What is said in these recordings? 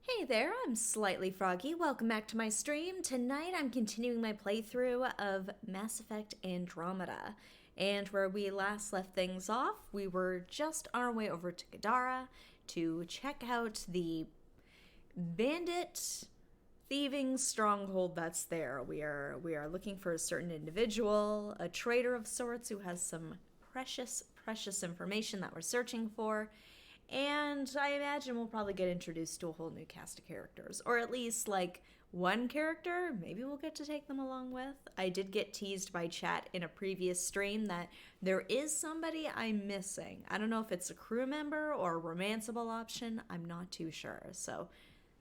Hey there, I'm Slightly Froggy. Welcome back to my stream. Tonight I'm continuing my playthrough of Mass Effect Andromeda. And where we last left things off, we were just on our way over to Gadara to check out the bandit thieving stronghold that's there. We are looking for a certain individual, a traitor of sorts who has some precious information that we're searching for. And I imagine we'll probably get introduced to a whole new cast of characters. Or at least, like, one character, maybe we'll get to take them along with. I did get teased by chat in a previous stream that there is somebody I'm missing. I don't know if it's a crew member or a romanceable option. I'm not too sure. So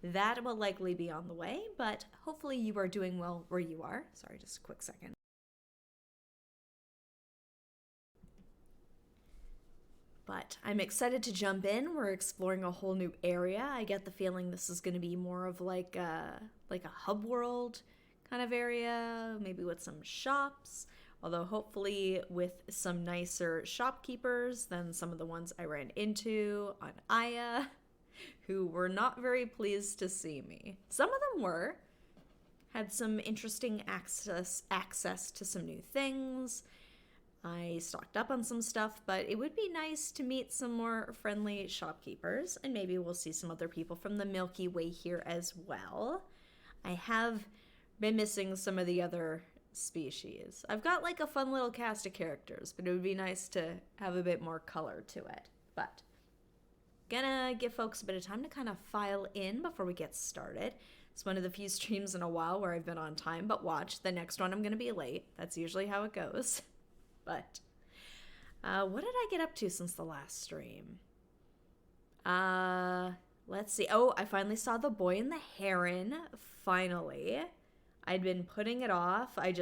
that will likely be on the way, but hopefully you are doing well where you are. Sorry, just a quick second. But I'm excited to jump in. We're exploring a whole new area. I get the feeling this is going to be more of like a hub world kind of area, maybe with some shops. Although hopefully with some nicer shopkeepers than some of the ones I ran into on Aya, who were not very pleased to see me. Some of them were. Had some interesting access to some new things. I stocked up on some stuff, but it would be nice to meet some more friendly shopkeepers, and maybe we'll see some other people from the Milky Way here as well. I have been missing some of the other species. I've got like a fun little cast of characters, but it would be nice to have a bit more color to it. But gonna give folks a bit of time to kind of file in before we get started. It's one of the few streams in a while where I've been on time, but watch, the next one I'm gonna be late. That's usually how it goes. But what did I get up to since the last stream? Let's see. Oh, I finally saw The Boy and the Heron. Finally. I'd been putting it off. I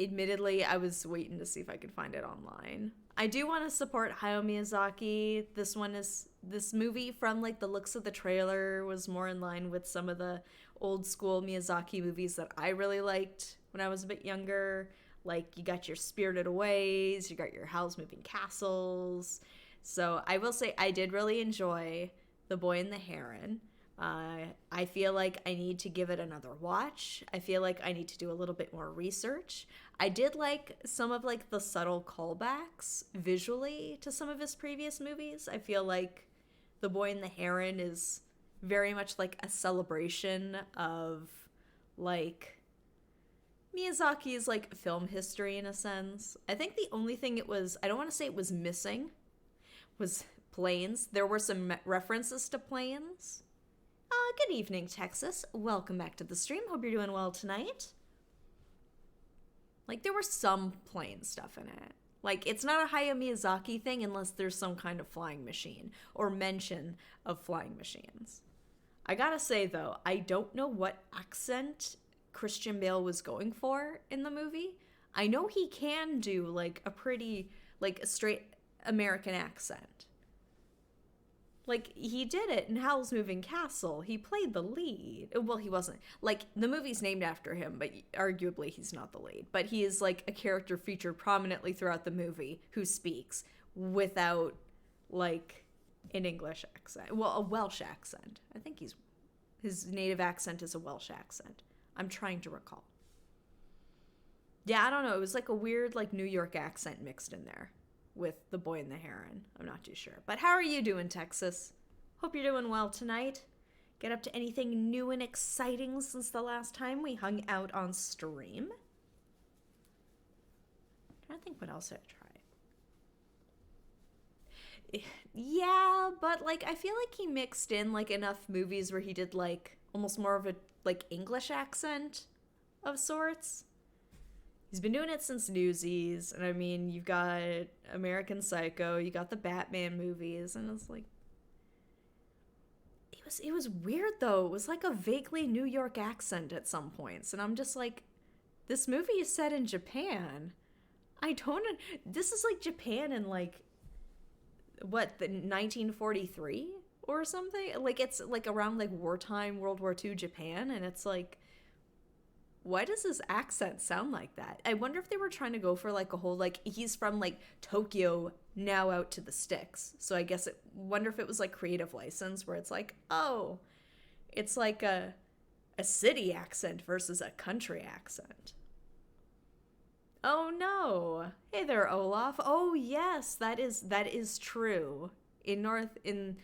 admittedly, I was waiting to see if I could find it online. I do want to support Hayao Miyazaki. This movie, from like the looks of the trailer, was more in line with some of the old school Miyazaki movies that I really liked when I was a bit younger. Like, you got your Spirited Aways, you got your Howl's Moving Castles. So I will say I did really enjoy The Boy and the Heron. I feel like I need to give it another watch. I feel like I need to do a little bit more research. I did like some of like the subtle callbacks visually to some of his previous movies. I feel like The Boy and the Heron is very much like a celebration of like Miyazaki's like film history in a sense. I think the only thing I don't want to say it was missing, was planes. There were some references to planes. Good evening, Texas. Welcome back to the stream. Hope you're doing well tonight. Like, there were some plane stuff in it. Like, it's not a Hayao Miyazaki thing unless there's some kind of flying machine or mention of flying machines. I gotta say, though, I don't know what accent Christian Bale was going for in the movie. I know he can do, like, a pretty, like, a straight American accent. Like, he did it in Howl's Moving Castle. He played the lead. Well, he wasn't. Like, the movie's named after him, but arguably he's not the lead. But he is, like, a character featured prominently throughout the movie who speaks without, like, an English accent. Well, a Welsh accent. I think his native accent is a Welsh accent. I'm trying to recall. Yeah, I don't know. It was like a weird, like, New York accent mixed in there with The Boy and the Heron. I'm not too sure. But how are you doing, Texas? Hope you're doing well tonight. Get up to anything new and exciting since the last time we hung out on stream? I'm trying to think what else I tried. Yeah, but like I feel like he mixed in like enough movies where he did like almost more of a like English accent of sorts. He's been doing it since Newsies, and I mean, you've got American Psycho, you got the Batman movies, and it's like it was weird though. It was like a vaguely New York accent at some points, and I'm just like, this movie is set in Japan. I don't. This is like Japan in like what, the 1943 or something. Like, it's like around like wartime World War II Japan, and it's like, Why does his accent sound like that? I wonder if they were trying to go for like a whole like he's from like Tokyo now out to the sticks. So I guess it wonder if it was like creative license where it's like, oh, it's like a city accent versus a country accent. Oh no. Hey there, Olaf. Oh yes, that is true. In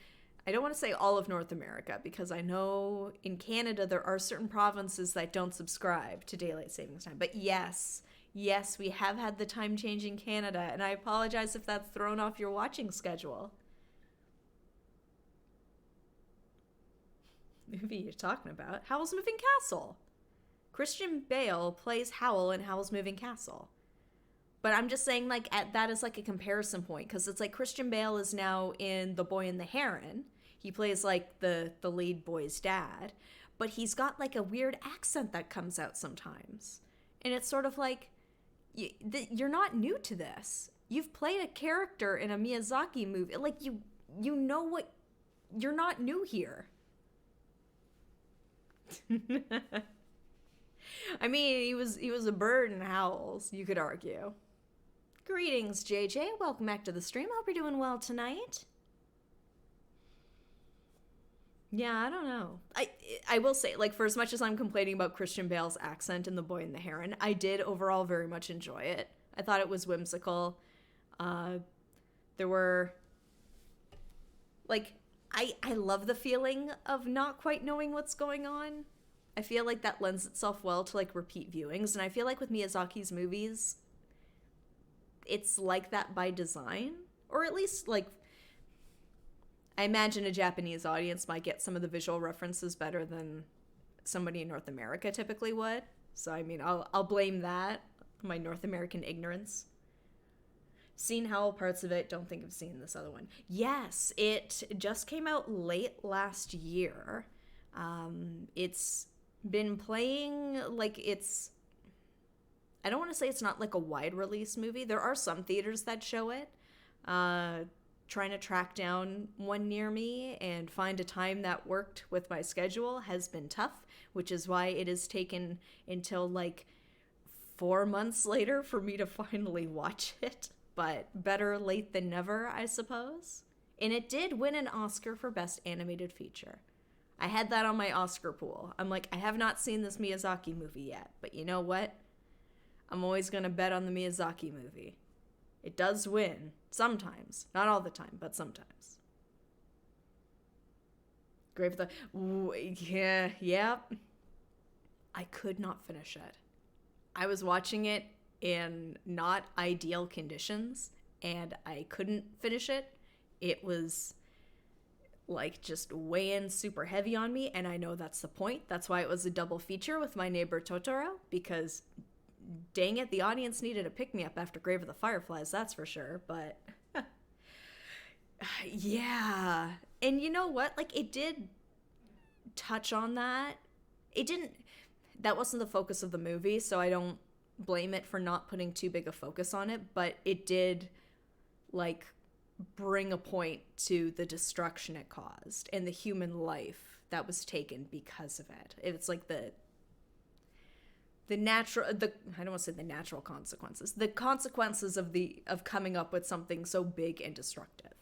I don't want to say all of North America because I know in Canada there are certain provinces that don't subscribe to daylight savings time. But yes, yes, we have had the time change in Canada, and I apologize if that's thrown off your watching schedule. Movie you're talking about? Howl's Moving Castle. Christian Bale plays Howl in Howl's Moving Castle. But I'm just saying, like, that is like a comparison point because it's like Christian Bale is now in The Boy and the Heron. He plays like the lead boy's dad, but he's got like a weird accent that comes out sometimes, and it's sort of like you're not new to this. You've played a character in a Miyazaki movie, like you know what. You're not new here. I mean, he was a bird in Howls, you could argue. Greetings, JJ. Welcome back to the stream. Hope you're doing well tonight. Yeah, I don't know. I will say, like, for as much as I'm complaining about Christian Bale's accent in The Boy and the Heron, I did overall very much enjoy it. I thought it was whimsical. There were, like, I love the feeling of not quite knowing what's going on. I feel like that lends itself well to, like, repeat viewings, and I feel like with Miyazaki's movies, it's like that by design, or at least, like, I imagine a Japanese audience might get some of the visual references better than somebody in North America typically would. So, I mean, I'll blame that, my North American ignorance. Seen Howl, parts of it, don't think I've seen this other one. Yes, it just came out late last year. It's been playing, like, it's... I don't want to say it's not like a wide release movie. There are some theaters that show it. Trying to track down one near me and find a time that worked with my schedule has been tough, which is why it has taken until like 4 months later for me to finally watch it. But better late than never, I suppose. And it did win an Oscar for Best Animated Feature. I had that on my Oscar pool. I'm like, I have not seen this Miyazaki movie yet, but you know what? I'm always going to bet on the Miyazaki movie. It does win. Sometimes. Not all the time, but sometimes. Grave of the... Ooh, yeah. I could not finish it. I was watching it in not ideal conditions, and I couldn't finish it. It was, like, just weighing super heavy on me, and I know that's the point. That's why it was a double feature with My Neighbor Totoro, because... dang it, the audience needed a pick-me-up after Grave of the Fireflies, that's for sure, but... yeah. And you know what? Like, it did touch on that. It didn't... That wasn't the focus of the movie, so I don't blame it for not putting too big a focus on it, but it did, like, bring a point to the destruction it caused and the human life that was taken because of it. It's like the natural, I don't want to say the natural consequences, the consequences of coming up with something so big and destructive.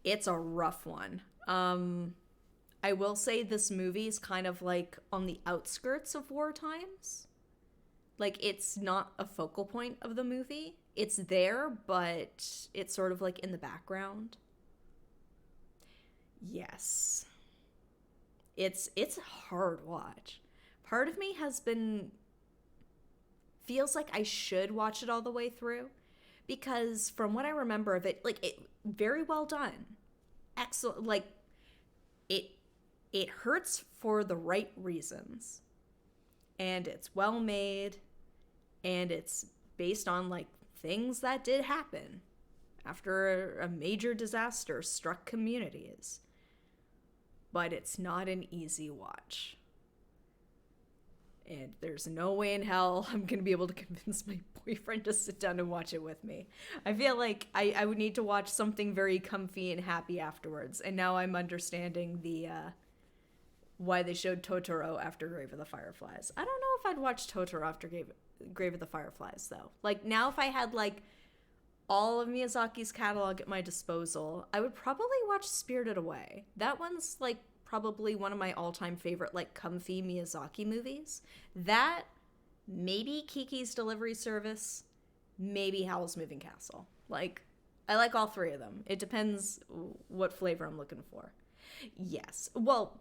It's a rough one. I will say this movie is kind of like on the outskirts of war times. Like, it's not a focal point of the movie. It's there, but it's sort of like in the background. Yes. It's a hard watch. Part of me feels like I should watch it all the way through, because from what I remember of it, like, it very well done. Excellent. Like, it hurts for the right reasons, and it's well made, and it's based on, like, things that did happen after a major disaster struck communities. But it's not an easy watch. And there's no way in hell I'm going to be able to convince my boyfriend to sit down and watch it with me. I feel like I would need to watch something very comfy and happy afterwards. And now I'm understanding why they showed Totoro after Grave of the Fireflies. I don't know if I'd watch Totoro after Grave of the Fireflies, though. Like, now if I had, like, all of Miyazaki's catalog at my disposal, I would probably watch Spirited Away. That one's, like, probably one of my all-time favorite, like, comfy Miyazaki movies. That, maybe Kiki's Delivery Service, maybe Howl's Moving Castle. Like, I like all three of them. It depends what flavor I'm looking for. Yes. Well,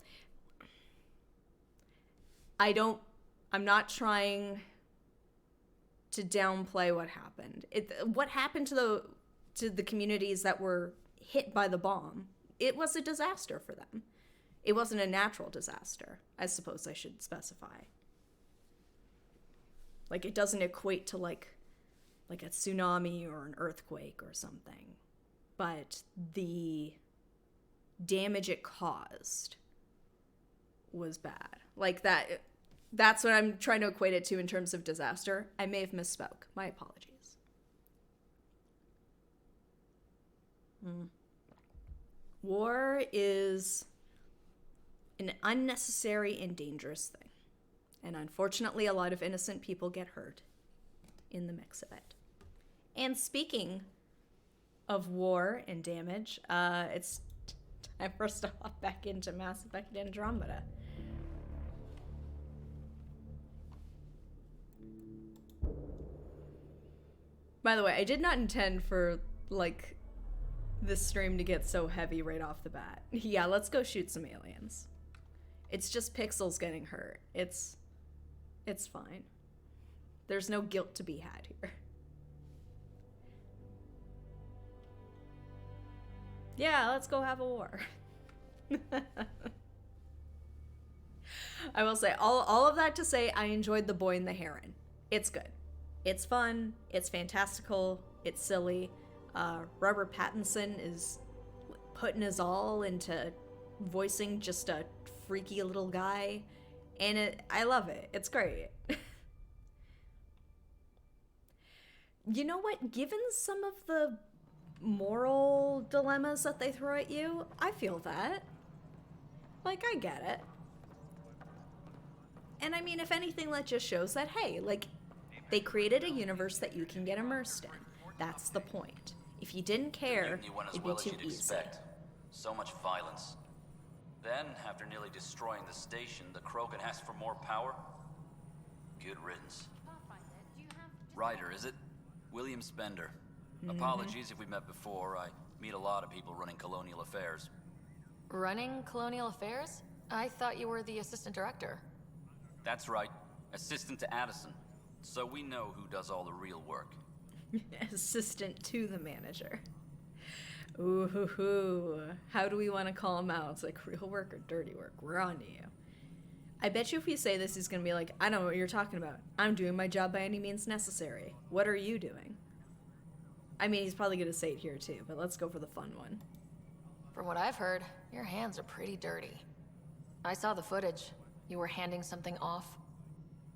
I'm not trying to downplay what happened. What happened to the communities that were hit by the bomb, it was a disaster for them. It wasn't a natural disaster, I suppose I should specify. Like, it doesn't equate to like a tsunami or an earthquake or something. But the damage it caused was bad. Like, that's what I'm trying to equate it to in terms of disaster. I may have misspoke. My apologies. War is an unnecessary and dangerous thing. And unfortunately, a lot of innocent people get hurt in the mix of it. And speaking of war and damage, it's time for us to hop back into Mass Effect Andromeda. By the way, I did not intend for, like, this stream to get so heavy right off the bat. Yeah, let's go shoot some aliens. It's just pixels getting hurt. It's fine. There's no guilt to be had here. Yeah, let's go have a war. I will say, all of that to say, I enjoyed The Boy and the Heron. It's good. It's fun. It's fantastical. It's silly. Robert Pattinson is putting his all into voicing just a freaky little guy. And I love it. It's great. You know what? Given some of the moral dilemmas that they throw at you, I feel that. Like, I get it. And I mean, if anything, that just shows that, hey, like, they created a universe that you can get immersed in. That's the point. If you didn't care, it'd be too easy. Expect. So much violence. Then, after nearly destroying the station, the Krogan asked for more power? Good riddance. Ryder, is it? William Spender. Apologies if we met before. I meet a lot of people running colonial affairs. Running colonial affairs? I thought you were the assistant director. That's right. Assistant to Addison. So we know who does all the real work. Assistant to the manager. Ooh, how do we want to call him out? It's like real work or dirty work. We're on to you. I bet you if we say this, he's going to be like, I don't know what you're talking about. I'm doing my job by any means necessary. What are you doing? I mean, he's probably going to say it here too, but let's go for the fun one. From what I've heard, your hands are pretty dirty. I saw the footage. You were handing something off.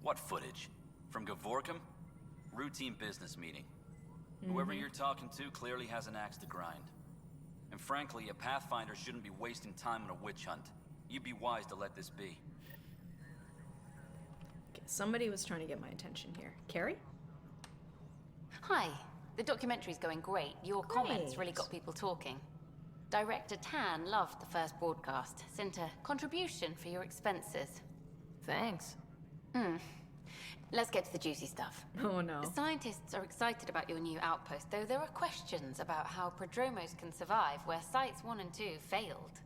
What footage? From Gavorkum? Routine business meeting. Whoever you're talking to clearly has an axe to grind. And frankly, a Pathfinder shouldn't be wasting time on a witch hunt. You'd be wise to let this be. Okay, somebody was trying to get my attention here. Carrie? Hi. The documentary's going great. Your comments really got people talking. Director Tan loved the first broadcast. Sent a contribution for your expenses. Thanks. Let's get to the juicy stuff. Oh no. Scientists are excited about your new outpost, though there are questions about how Prodromos can survive where Sites 1 and 2 failed.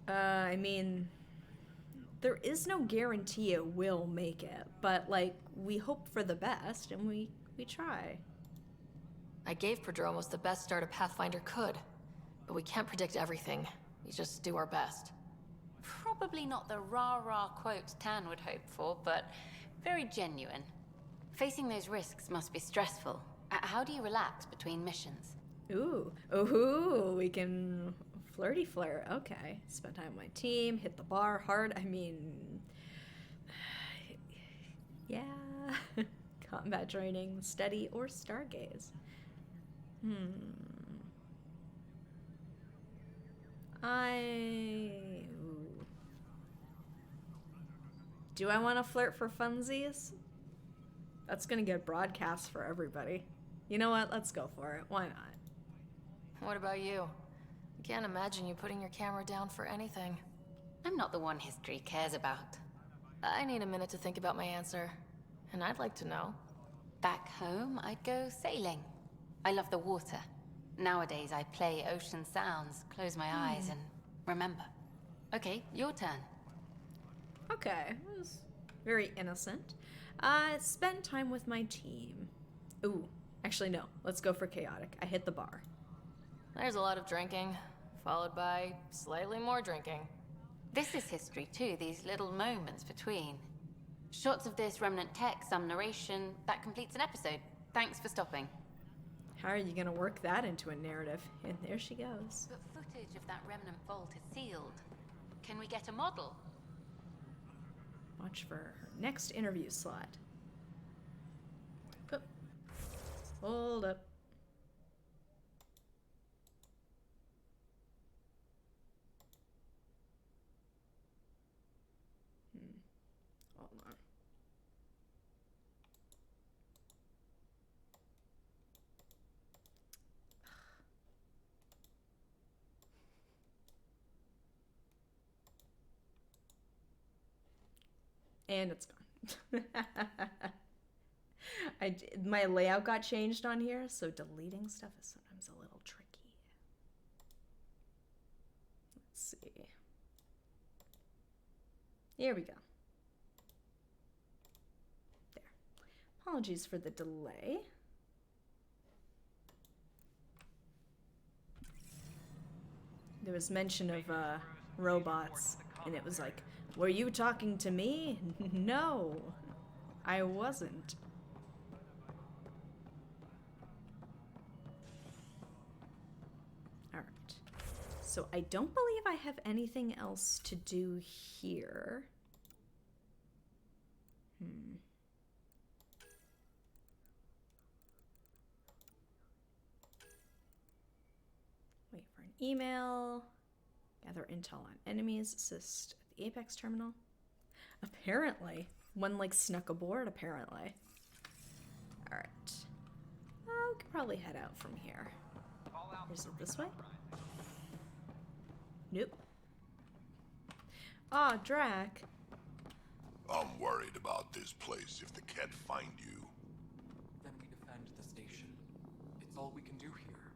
I mean, there is no guarantee it will make it, but, like, we hope for the best, and we try. I gave Prodromos the best start a Pathfinder could, but we can't predict everything. We just do our best. Probably not the rah-rah quote Tan would hope for, but very genuine. Facing those risks must be stressful. How do you relax between missions? Ooh, we can flirty flirt. Okay. Spend time with my team, hit the bar hard. I mean, yeah. Combat training, study, or stargaze. Do I want to flirt for funsies? That's gonna get broadcast for everybody. You know what? Let's go for it. Why not? What about you? I can't imagine you putting your camera down for anything. I'm not the one history cares about. I need a minute to think about my answer. And I'd like to know. Back home, I'd go sailing. I love the water. Nowadays, I play ocean sounds, close my eyes, and remember. Okay, your turn. Okay, it was very innocent. Spend time with my team. Ooh, actually no. Let's go for chaotic. I hit the bar. There's a lot of drinking, followed by slightly more drinking. This is history too, these little moments between. Shots of this remnant tech, some narration, that completes an episode. Thanks for stopping. How are you gonna work that into a narrative? And there she goes. But footage of that remnant vault is sealed. Can we get a model? Watch for her next interview slot. Oh. Hold up. Hold on. And it's gone. My layout got changed on here, so deleting stuff is sometimes a little tricky. Let's see. Here we go. There. Apologies for the delay. There was mention of robots, and it was like, were you talking to me? No, I wasn't. Alright. So I don't believe I have anything else to do here. Wait for an email. Gather intel on enemies. Assist at the Apex terminal. Apparently. One, like, snuck aboard, apparently. Alright. Oh, we could probably head out from here. Is it this way? Nope. Aw, Drac. I'm worried about this place if the Ket find you. Then we defend the station. It's all we can do here.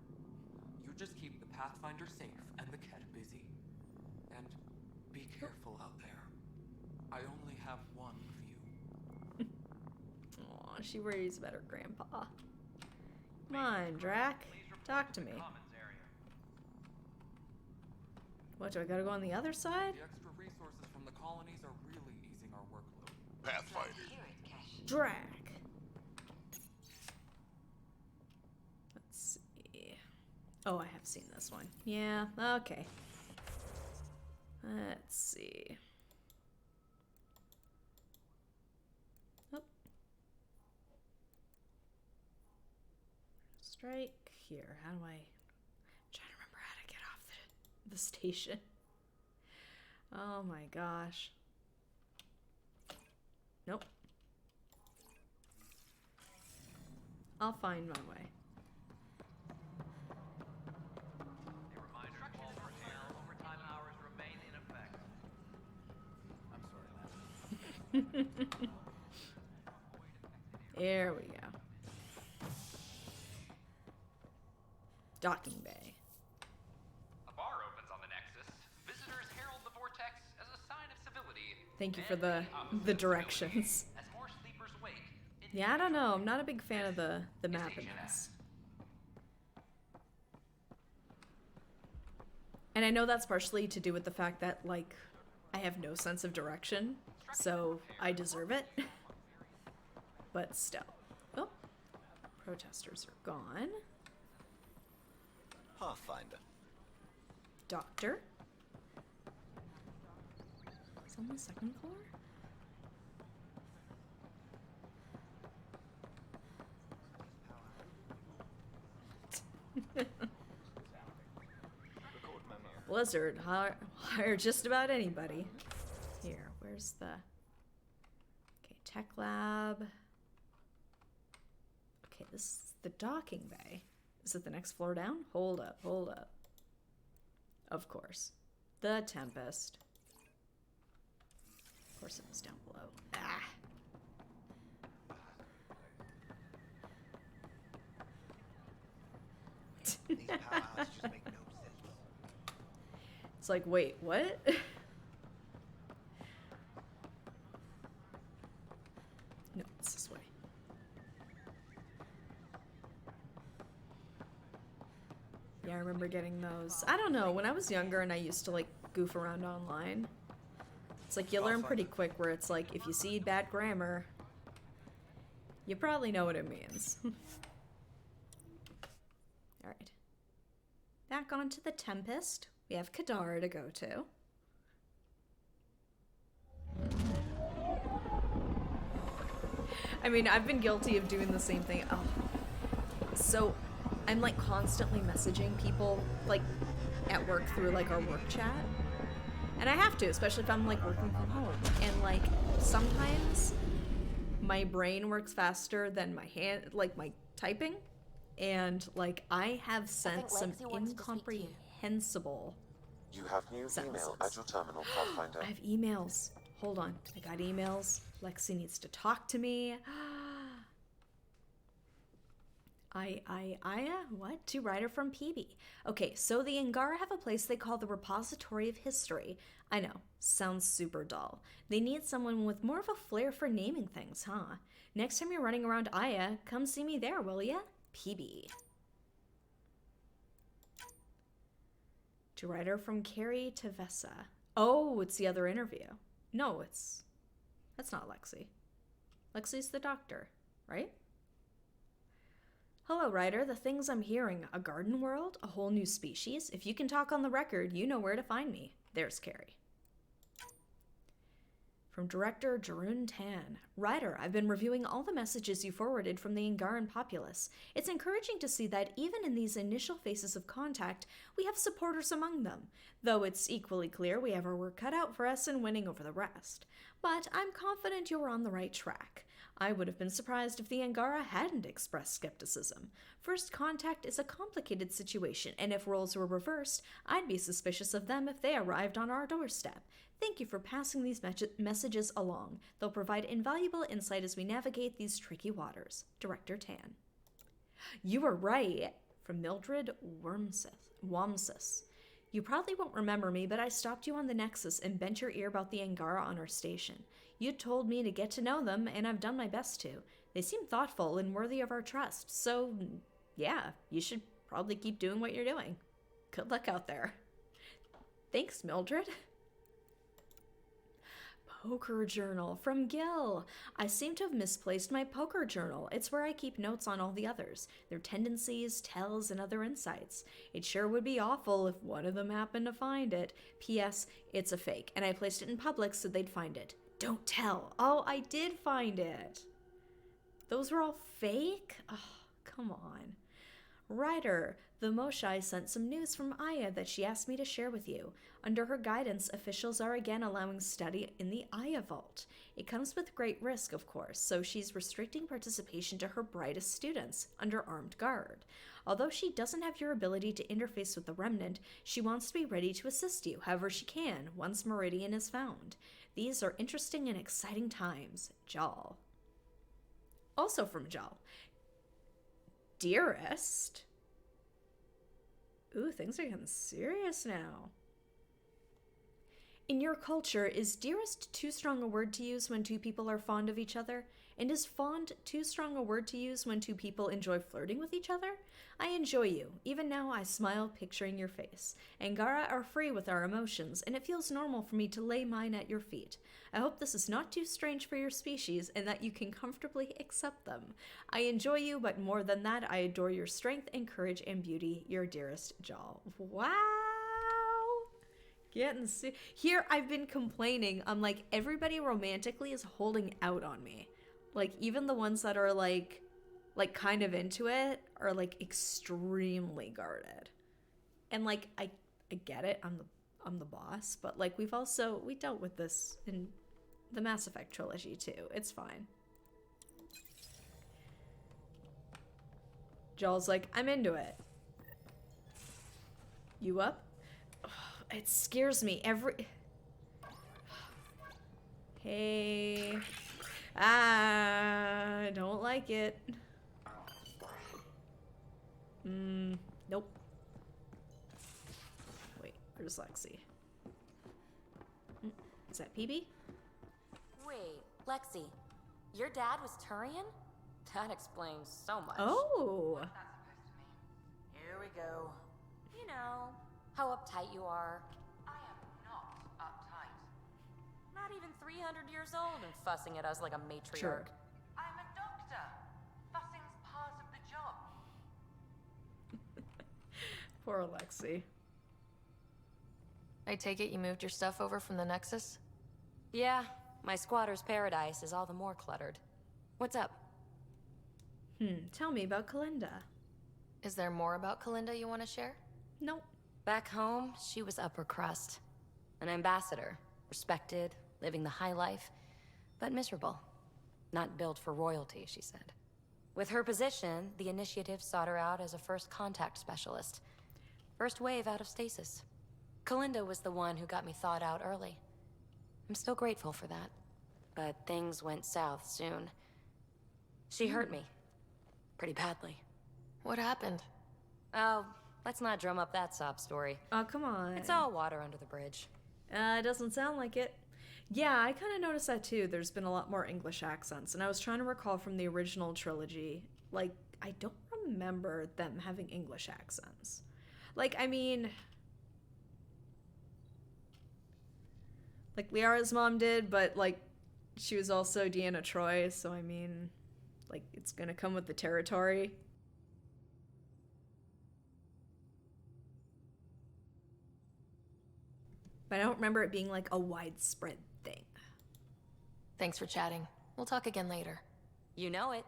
You just keep the Pathfinder safe and the Ket busy. And be careful out there. I only have one of you. Aw, she worries about her grandpa. Come on, Drac. Talk to me. What, do I gotta go on the other side? The extra resources from the colonies are really easing our workload. Pathfinder. Drac. Let's see. Oh, I have seen this one. Yeah, okay. Let's see. Oh. Strike here. How do I... I'm trying to remember how to get off the station. Oh my gosh. Nope. I'll find my way. A reminder, all personnel overtime hours remain in effect. I'm sorry, lad. There we go. Docking bay. A bar opens on the Nexus. Visitors herald the vortex as a sign of civility. Thank you for And the opposite of directions. civility, as more sleepers wake. Yeah, I don't know. I'm not a big fan of the map in this. And I know that's partially to do with the fact that, like, I have no sense of direction, so I deserve it. But still. Oh, protesters are gone. Pathfinder. Doctor. It's on the second floor? Blizzard, hire just about anybody. Here, where's the... Tech lab. Okay, this is the docking bay. Is it the next floor down? Hold up, hold up. Of course. The Tempest. Of course it was down below. Ah! These powerhouses just make no sense. It's like, wait, what? No, it's this way. Yeah, I remember getting those. I don't know, when I was younger and I used to like goof around online, it's like you learn pretty quick where it's like, if you see bad grammar, you probably know what it means. Alright. Back onto the Tempest. We have Kadara to go to. I mean, I've been guilty of doing the same thing. Oh. So, I'm like constantly messaging people like at work through like our work chat. And I have to, especially if I'm like working from home. And like sometimes my brain works faster than my hand, like my typing. And like I have sent some incomprehensible You have new sentences. email at your terminal, Pathfinder. I have emails. Hold on. I got emails. Lexi needs to talk to me. What? To Ryder from PB. Okay, so the Angara have a place they call the Repository of History. I know, sounds super dull. They need someone with more of a flair for naming things, huh? Next time you're running around Aya, come see me there, will ya? PB. To Ryder from Carrie to Vessa. Oh, it's the other interview. No, that's not Lexi. Lexi's the doctor, right? Hello, Ryder. The things I'm hearing. A garden world? A whole new species? If you can talk on the record, you know where to find me. There's Carrie. From Director Jeroen Tan. Ryder, I've been reviewing all the messages you forwarded from the Angaran populace. It's encouraging to see that even in these initial phases of contact, we have supporters among them, though it's equally clear we have our work cut out for us in winning over the rest. But I'm confident you're on the right track. I would have been surprised if the Angara hadn't expressed skepticism. First contact is a complicated situation, and if roles were reversed, I'd be suspicious of them if they arrived on our doorstep. Thank you for passing these messages along. They'll provide invaluable insight as we navigate these tricky waters. Director Tan. You were right. From Mildred Wamsis. You probably won't remember me, but I stopped you on the Nexus and bent your ear about the Angara on our station. You told me to get to know them, and I've done my best to. They seem thoughtful and worthy of our trust, so yeah, you should probably keep doing what you're doing. Good luck out there. Thanks, Mildred. Poker journal from Gil. I seem to have misplaced my poker journal. It's where I keep notes on all the others, their tendencies, tells, and other insights. It sure would be awful if one of them happened to find it. P.S. It's a fake, and I placed it in public so they'd find it. Don't tell. Oh, I did find it. Those were all fake? Oh, come on. Ryder, the Moshai sent some news from Aya that she asked me to share with you. Under her guidance, officials are again allowing study in the Aya Vault. It comes with great risk, of course, so she's restricting participation to her brightest students, under armed guard. Although she doesn't have your ability to interface with the Remnant, she wants to be ready to assist you however she can once Meridian is found. These are interesting and exciting times. Jal. Also from Jal. Dearest. Ooh, things are getting serious now. In your culture, is dearest too strong a word to use when two people are fond of each other? And is fond too strong a word to use when two people enjoy flirting with each other? I enjoy you. Even now I smile picturing your face. Angara are free with our emotions, and it feels normal for me to lay mine at your feet. I hope this is not too strange for your species and that you can comfortably accept them. I enjoy you, but more than that, I adore your strength and courage and beauty, your dearest Jal. Wow! Here I've been complaining. I'm like, everybody romantically is holding out on me. Like, even the ones that are like kind of into it are like extremely guarded. And like I get it. I'm the boss, but like we dealt with this in the Mass Effect trilogy too. It's fine. Joel's like, I'm into it. You up? Ugh, it scares me every... Hey. Ah, I don't like it. Nope. Wait, where's Lexi? Is that PB? Wait, Lexi, your dad was Turian? That explains so much. Oh. What's that supposed to mean? Here we go. You know, how uptight you are. I am not uptight. Not even 300 years old and fussing at us like a matriarch. Sure. I'm a doctor. Fussing's part of the job. Poor Lexi. I take it you moved your stuff over from the Nexus? Yeah, my squatter's paradise is all the more cluttered. What's up? Tell me about Kalinda. Is there more about Kalinda you want to share? Nope. Back home, she was upper crust. An ambassador. Respected, living the high life, but miserable. Not built for royalty, she said. With her position, the initiative sought her out as a first contact specialist. First wave out of stasis. Kalinda was the one who got me thawed out early. I'm still grateful for that. But things went south soon. She hurt me. Pretty badly. What happened? Oh, let's not drum up that sob story. Oh, come on. It's all water under the bridge. It doesn't sound like it. Yeah, I kind of noticed that too. There's been a lot more English accents, and I was trying to recall from the original trilogy. Like, I don't remember them having English accents. Like, I mean... Like, Liara's mom did, but, like, she was also Deanna Troi, so I mean... Like, it's gonna come with the territory. But I don't remember it being, like, a widespread thing. Thanks for chatting. We'll talk again later. You know it.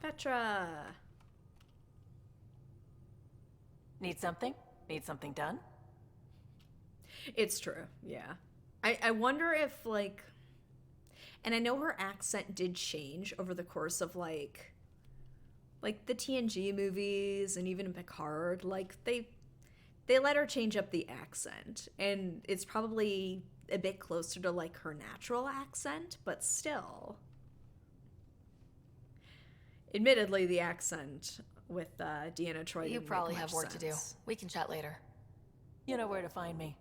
Petra! Need something? Need something done? It's true, yeah. I wonder if, like... And I know her accent did change over the course of, like the TNG movies and even in Picard. Like, they let her change up the accent. And it's probably a bit closer to, like, her natural accent, but still. Admittedly, the accent with Deanna Troi You didn't probably make much have work to do. sense. We can chat later. You know where to find me.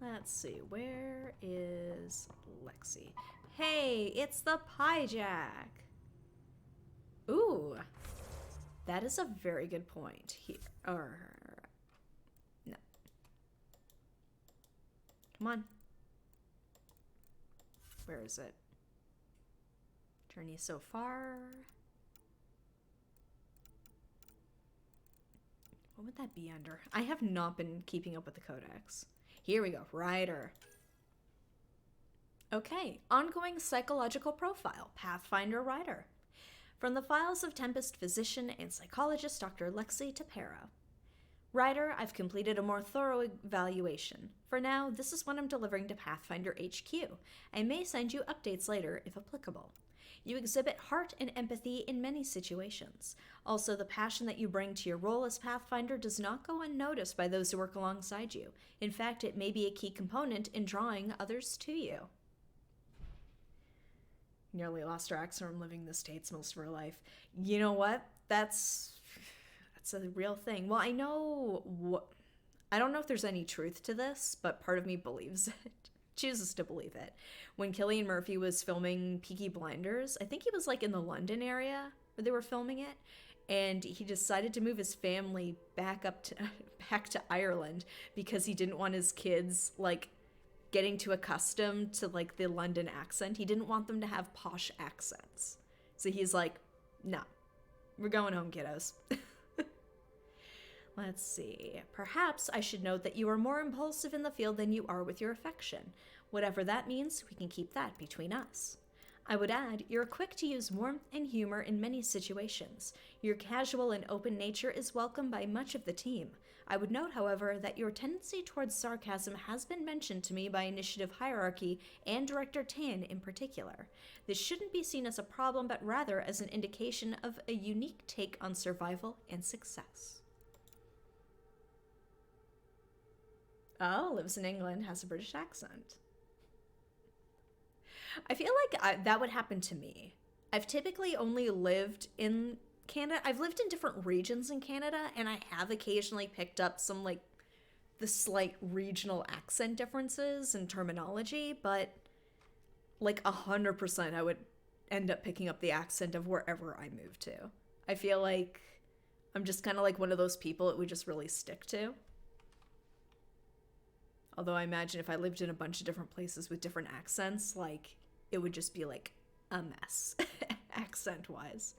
Let's see, where is Lexi? Hey, it's the Pie Jack! Ooh, that is a very good point here. Or, no. Come on. Where is it? Journey so far. What would that be under? I have not been keeping up with the codex. Here we go, Ryder. Okay, ongoing psychological profile, Pathfinder Ryder. From the files of Tempest physician and psychologist Dr. Lexi Tapera. Ryder, I've completed a more thorough evaluation. For now, this is what I'm delivering to Pathfinder HQ. I may send you updates later if applicable. You exhibit heart and empathy in many situations. Also, the passion that you bring to your role as Pathfinder does not go unnoticed by those who work alongside you. In fact, it may be a key component in drawing others to you. Nearly lost her accent from living in the States most of her life. You know what? That's a real thing. Well, I don't know if there's any truth to this, but part of me believes it. Chooses to believe it. When Cillian Murphy was filming Peaky Blinders, I think he was like in the London area where they were filming it, and he decided to move his family back to Ireland because he didn't want his kids like getting too accustomed to like the London accent. He didn't want them to have posh accents. So he's like, "No. We're going home, kiddos." Let's see. Perhaps I should note that you are more impulsive in the field than you are with your affection. Whatever that means, we can keep that between us. I would add, you're quick to use warmth and humor in many situations. Your casual and open nature is welcomed by much of the team. I would note, however, that your tendency towards sarcasm has been mentioned to me by Initiative Hierarchy and Director Tan in particular. This shouldn't be seen as a problem, but rather as an indication of a unique take on survival and success. Oh, lives in England, has a British accent. I feel like that would happen to me. I've typically only lived in Canada. I've lived in different regions in Canada, and I have occasionally picked up some, like, the slight regional accent differences and terminology, but, like, 100% I would end up picking up the accent of wherever I move to. I feel like I'm just kind of like one of those people it would just really stick to. Although I imagine if I lived in a bunch of different places with different accents, like, it would just be, like, a mess, accent-wise.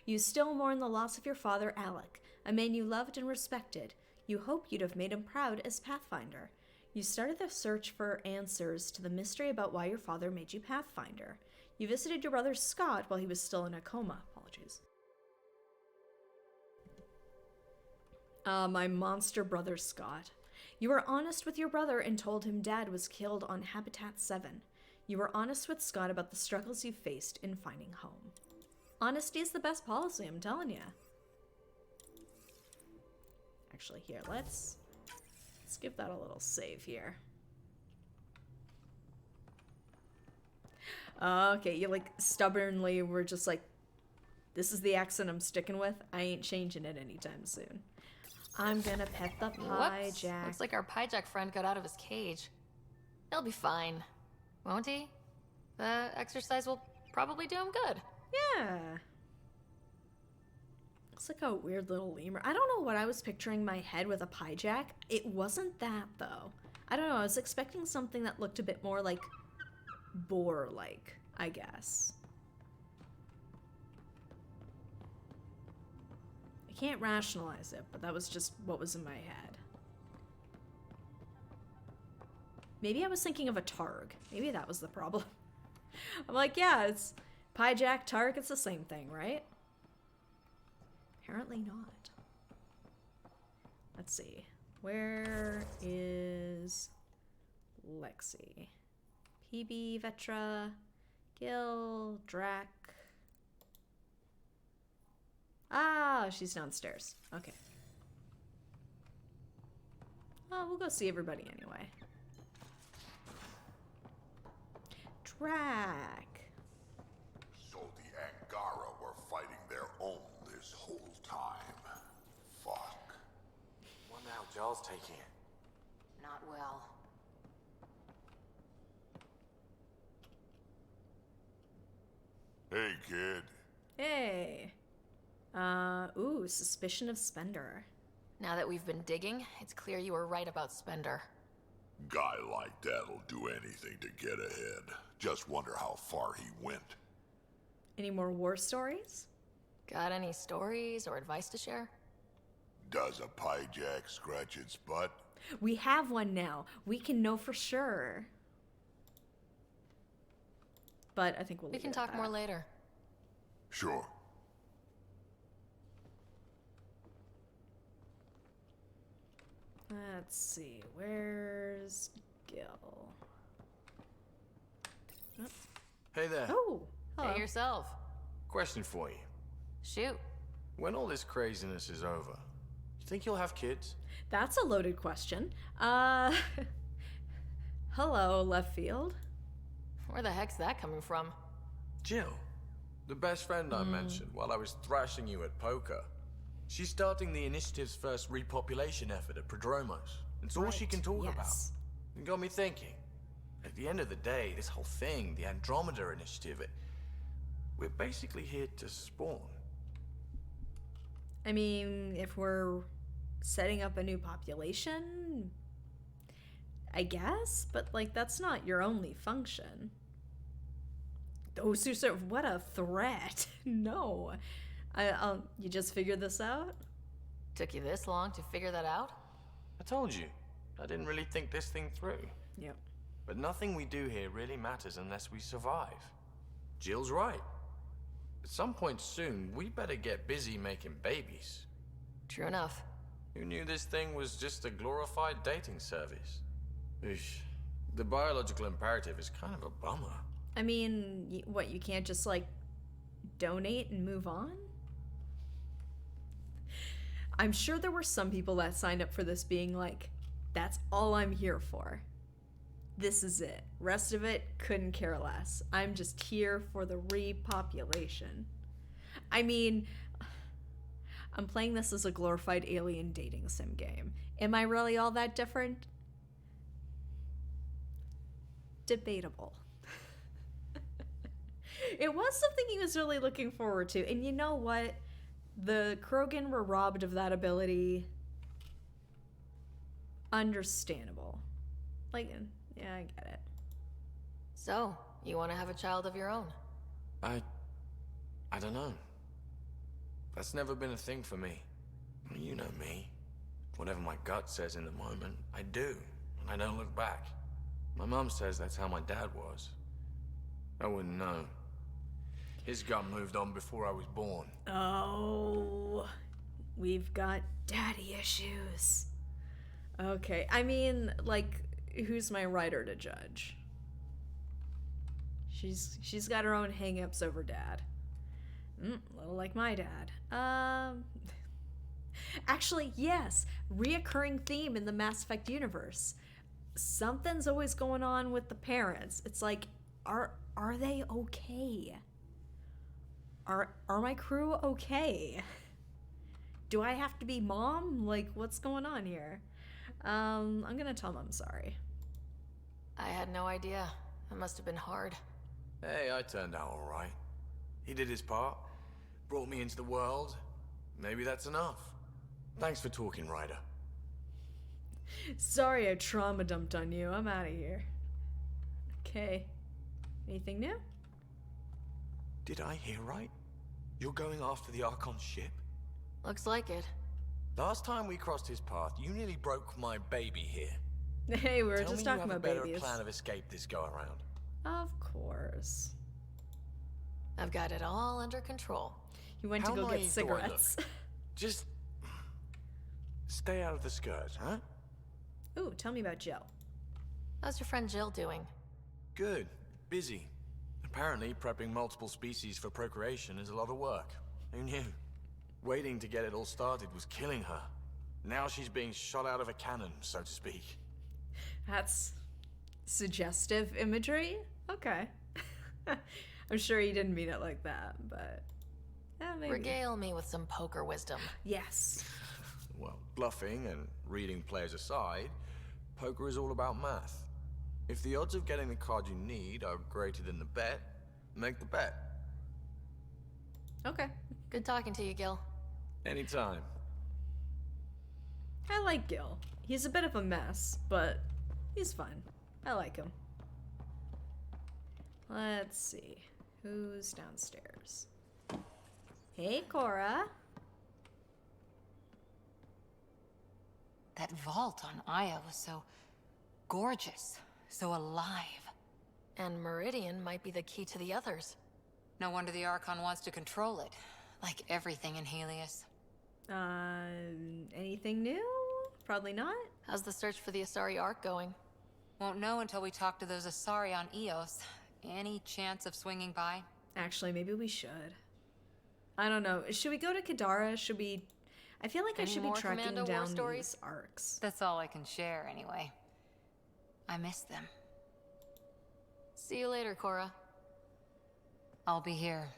You still mourn the loss of your father, Alec, a man you loved and respected. You hope you'd have made him proud as Pathfinder. You started the search for answers to the mystery about why your father made you Pathfinder. You visited your brother Scott while he was still in a coma. Apologies. My monster brother Scott. You were honest with your brother and told him Dad was killed on Habitat 7. You were honest with Scott about the struggles you faced in finding home. Honesty is the best policy, I'm telling you. Actually, here, let's give that a little save here. Okay, you like stubbornly were just like, this is the accent I'm sticking with. I ain't changing it anytime soon. I'm gonna pet the pie Whoops. jack. Looks like our pie jack friend got out of his cage. He'll be fine, won't he? The exercise will probably do him good. Yeah. Looks like a weird little lemur. I don't know what I was picturing in my head with a pie jack. It wasn't that, though. I don't know. I was expecting something that looked a bit more like boar-like, I guess. I can't rationalize it, but that was just what was in my head. Maybe I was thinking of a targ. Maybe that was the problem. I'm like, yeah, it's pie jack, targ, it's the same thing, right? Apparently not. Let's see. Where is Lexi? PB, Vetra, Gil, Drac. Ah, she's downstairs. Okay. Oh, we'll go see everybody anyway. Drac. So the Angara were fighting their own this whole time. Fuck. Wonder how Jarl's taking it. Not well. Hey, kid. Hey. Ooh, suspicion of Spender. Now that we've been digging, it's clear you were right about Spender. Guy like that'll do anything to get ahead. Just wonder how far he went. Any more war stories? Got any stories or advice to share? Does a pie jack scratch its butt? We have one now. We can know for sure. But I think We can talk more later. Sure. Let's see. Where's Gil? Oh. Hey there. Oh, hello. Hey yourself. Question for you. Shoot. When all this craziness is over, you think you'll have kids? That's a loaded question. Hello, left field. Where the heck's that coming from? Jill, the best friend I mentioned while I was thrashing you at poker. She's starting the initiative's first repopulation effort at Prodromos. It's all she can talk about. It got me thinking. At the end of the day, this whole thing, the Andromeda initiative, we're basically here to spawn. I mean, if we're setting up a new population, I guess, but like that's not your only function. Those who serve, what a threat. No. You just figured this out? Took you this long to figure that out? I told you, I didn't really think this thing through. Yep. But nothing we do here really matters unless we survive. Jill's right. At some point soon, we better get busy making babies. True enough. Who knew this thing was just a glorified dating service? Eesh. The biological imperative is kind of a bummer. I mean, what, you can't just, like, donate and move on? I'm sure there were some people that signed up for this being like, that's all I'm here for. This is it. Rest of it, couldn't care less. I'm just here for the repopulation. I mean, I'm playing this as a glorified alien dating sim game. Am I really all that different? Debatable. It was something he was really looking forward to. And you know what? The Krogan were robbed of that ability. Understandable. Like, yeah, I get it. So, you want to have a child of your own? I don't know. That's never been a thing for me. You know me. Whatever my gut says in the moment, I do, and I don't look back. My mom says that's how my dad was. I wouldn't know. His gut moved on before I was born. Oh, we've got daddy issues. Okay, I mean, like, who's my writer to judge? She's got her own hang-ups over dad. A little like my dad. Actually, yes, reoccurring theme in the Mass Effect universe. Something's always going on with the parents. It's like, are they okay? Are my crew okay? Do I have to be mom? Like, what's going on here? I'm gonna tell them I'm sorry. I had no idea. It must have been hard. Hey, I turned out all right. He did his part. Brought me into the world. Maybe that's enough. Thanks for talking, Ryder. Sorry I trauma dumped on you. I'm out of here. Okay. Anything new? Did I hear right? You're going after the Archon ship? Looks like it. Last time we crossed his path, you nearly broke my baby here. Hey, we were Tell just me talking you have about a better babies. plan of escape this go around. Of course. I've got it all under control. You went How to go get naive do I look? cigarettes. Just stay out of the skirt, huh? Ooh, tell me about Jill. How's your friend Jill doing? Good. Busy. Apparently, prepping multiple species for procreation is a lot of work. Who knew? Waiting to get it all started was killing her. Now she's being shot out of a cannon, so to speak. That's suggestive imagery? Okay. I'm sure he didn't mean it like that, but yeah, maybe. Regale me with some poker wisdom. Yes. Well, bluffing and reading players aside, poker is all about math. If the odds of getting the card you need are greater than the bet, make the bet. Okay. Good talking to you, Gil. Anytime. I like Gil. He's a bit of a mess, but he's fun. I like him. Let's see. Who's downstairs? Hey, Cora. That vault on Aya was so gorgeous, so alive. And Meridian might be the key to the others. No wonder the Archon wants to control it, like everything in Helios. Anything new? Probably not. How's the search for the Asari Ark going? Won't know until we talk to those Asari on Eos. Any chance of swinging by? Actually, maybe we should. I don't know. Should we go to Kadara? Should we... I feel like I Any should be more tracking Commando War down stories? these arcs. That's all I can share, anyway. I miss them. See you later, Cora. I'll be here.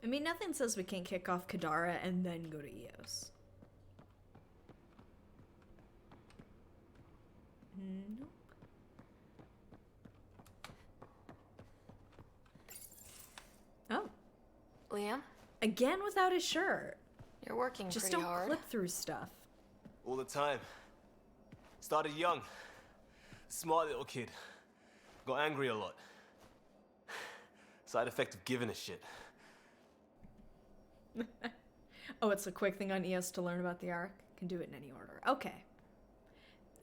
I mean, nothing says we can't kick off Kadara and then go to Eos. Nope. Oh. Liam? Again without his shirt. You're working Just pretty don't hard. clip through stuff. All the time. Started young. Smart little kid. Got angry a lot. Side effect of giving a shit. Oh, it's a quick thing on ES to learn about the Ark. Can do it in any order. Okay.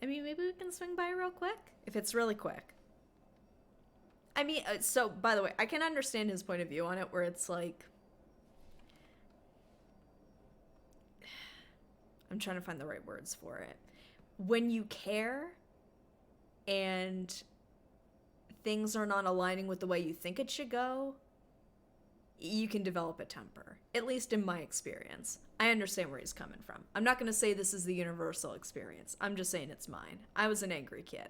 I mean, maybe we can swing by real quick? If it's really quick. I mean, so, by the way, I can understand his point of view on it, where it's like... I'm trying to find the right words for it. When you care and things are not aligning with the way you think it should go, you can develop a temper. At least in my experience. I understand where he's coming from. I'm not going to say this is the universal experience. I'm just saying it's mine. I was an angry kid.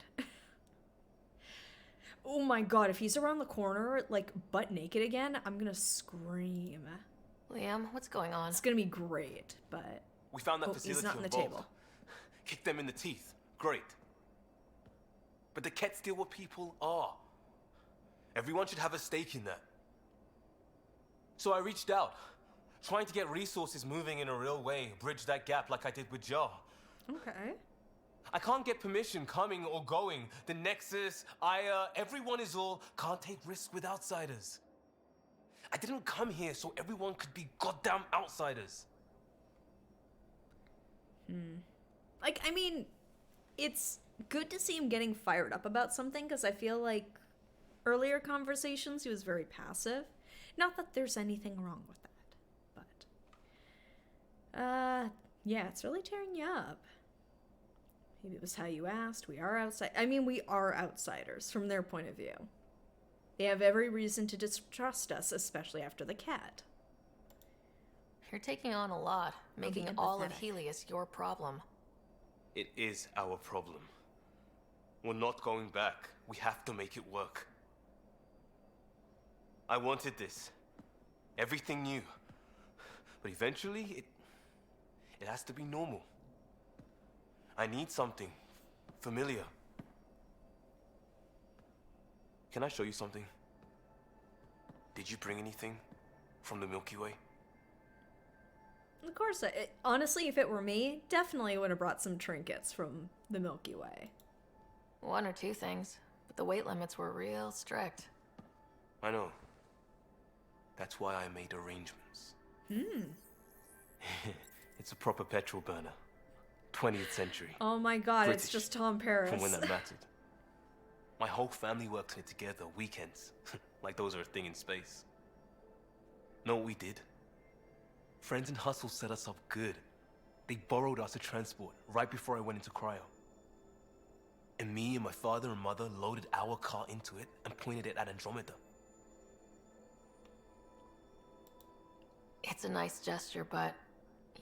Oh my god, if he's around the corner, like, butt naked again, I'm gonna scream. Liam, what's going on? It's gonna be great, but... We found that oh, facility he's not on on the Vogue. table. Kick them in the teeth. Great. But the Ket's still what people are. Everyone should have a stake in that. So I reached out, trying to get resources moving in a real way, bridge that gap like I did with Jar. Okay. I can't get permission coming or going. The Nexus, Aya, everyone is all can't take risks with outsiders. I didn't come here so everyone could be goddamn outsiders. Like, I mean, it's good to see him getting fired up about something, because I feel like earlier conversations he was very passive. Not that there's anything wrong with that, but... yeah, it's really tearing you up. Maybe it was how you asked. We are outside. I mean, we are outsiders from their point of view. They have every reason to distrust us, especially after the cat. You're taking on a lot, making all of Helios your problem. It is our problem. We're not going back. We have to make it work. I wanted this. Everything new. But eventually, it has to be normal. I need something familiar. Can I show you something? Did you bring anything from the Milky Way? Of course, honestly, if it were me, definitely would have brought some trinkets from the Milky Way. One or two things, but the weight limits were real strict. I know. That's why I made arrangements. It's a proper petrol burner. 20th century. Oh my god, British, it's just Tom Paris. From when that mattered. My whole family worked on it together, weekends. Like those are a thing in space. Know what we did? Friends in Hustle set us up good. They borrowed us a transport right before I went into cryo. And me and my father and mother loaded our car into it and pointed it at Andromeda. It's a nice gesture, but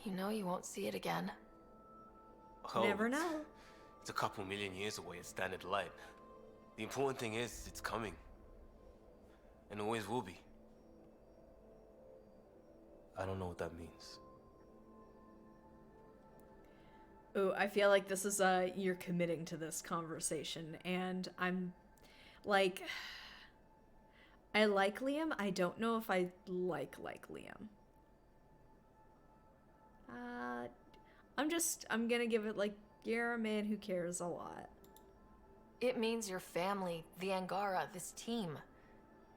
you know you won't see it again. Oh, never know. It's a couple million years away at standard light. The important thing is, it's coming. And always will be. I don't know what that means. Ooh, I feel like this is, you're committing to this conversation, and I'm, like, I like Liam. I don't know if I like Liam. I'm gonna give it, like, you're a man who cares a lot. It means your family, the Angara, this team.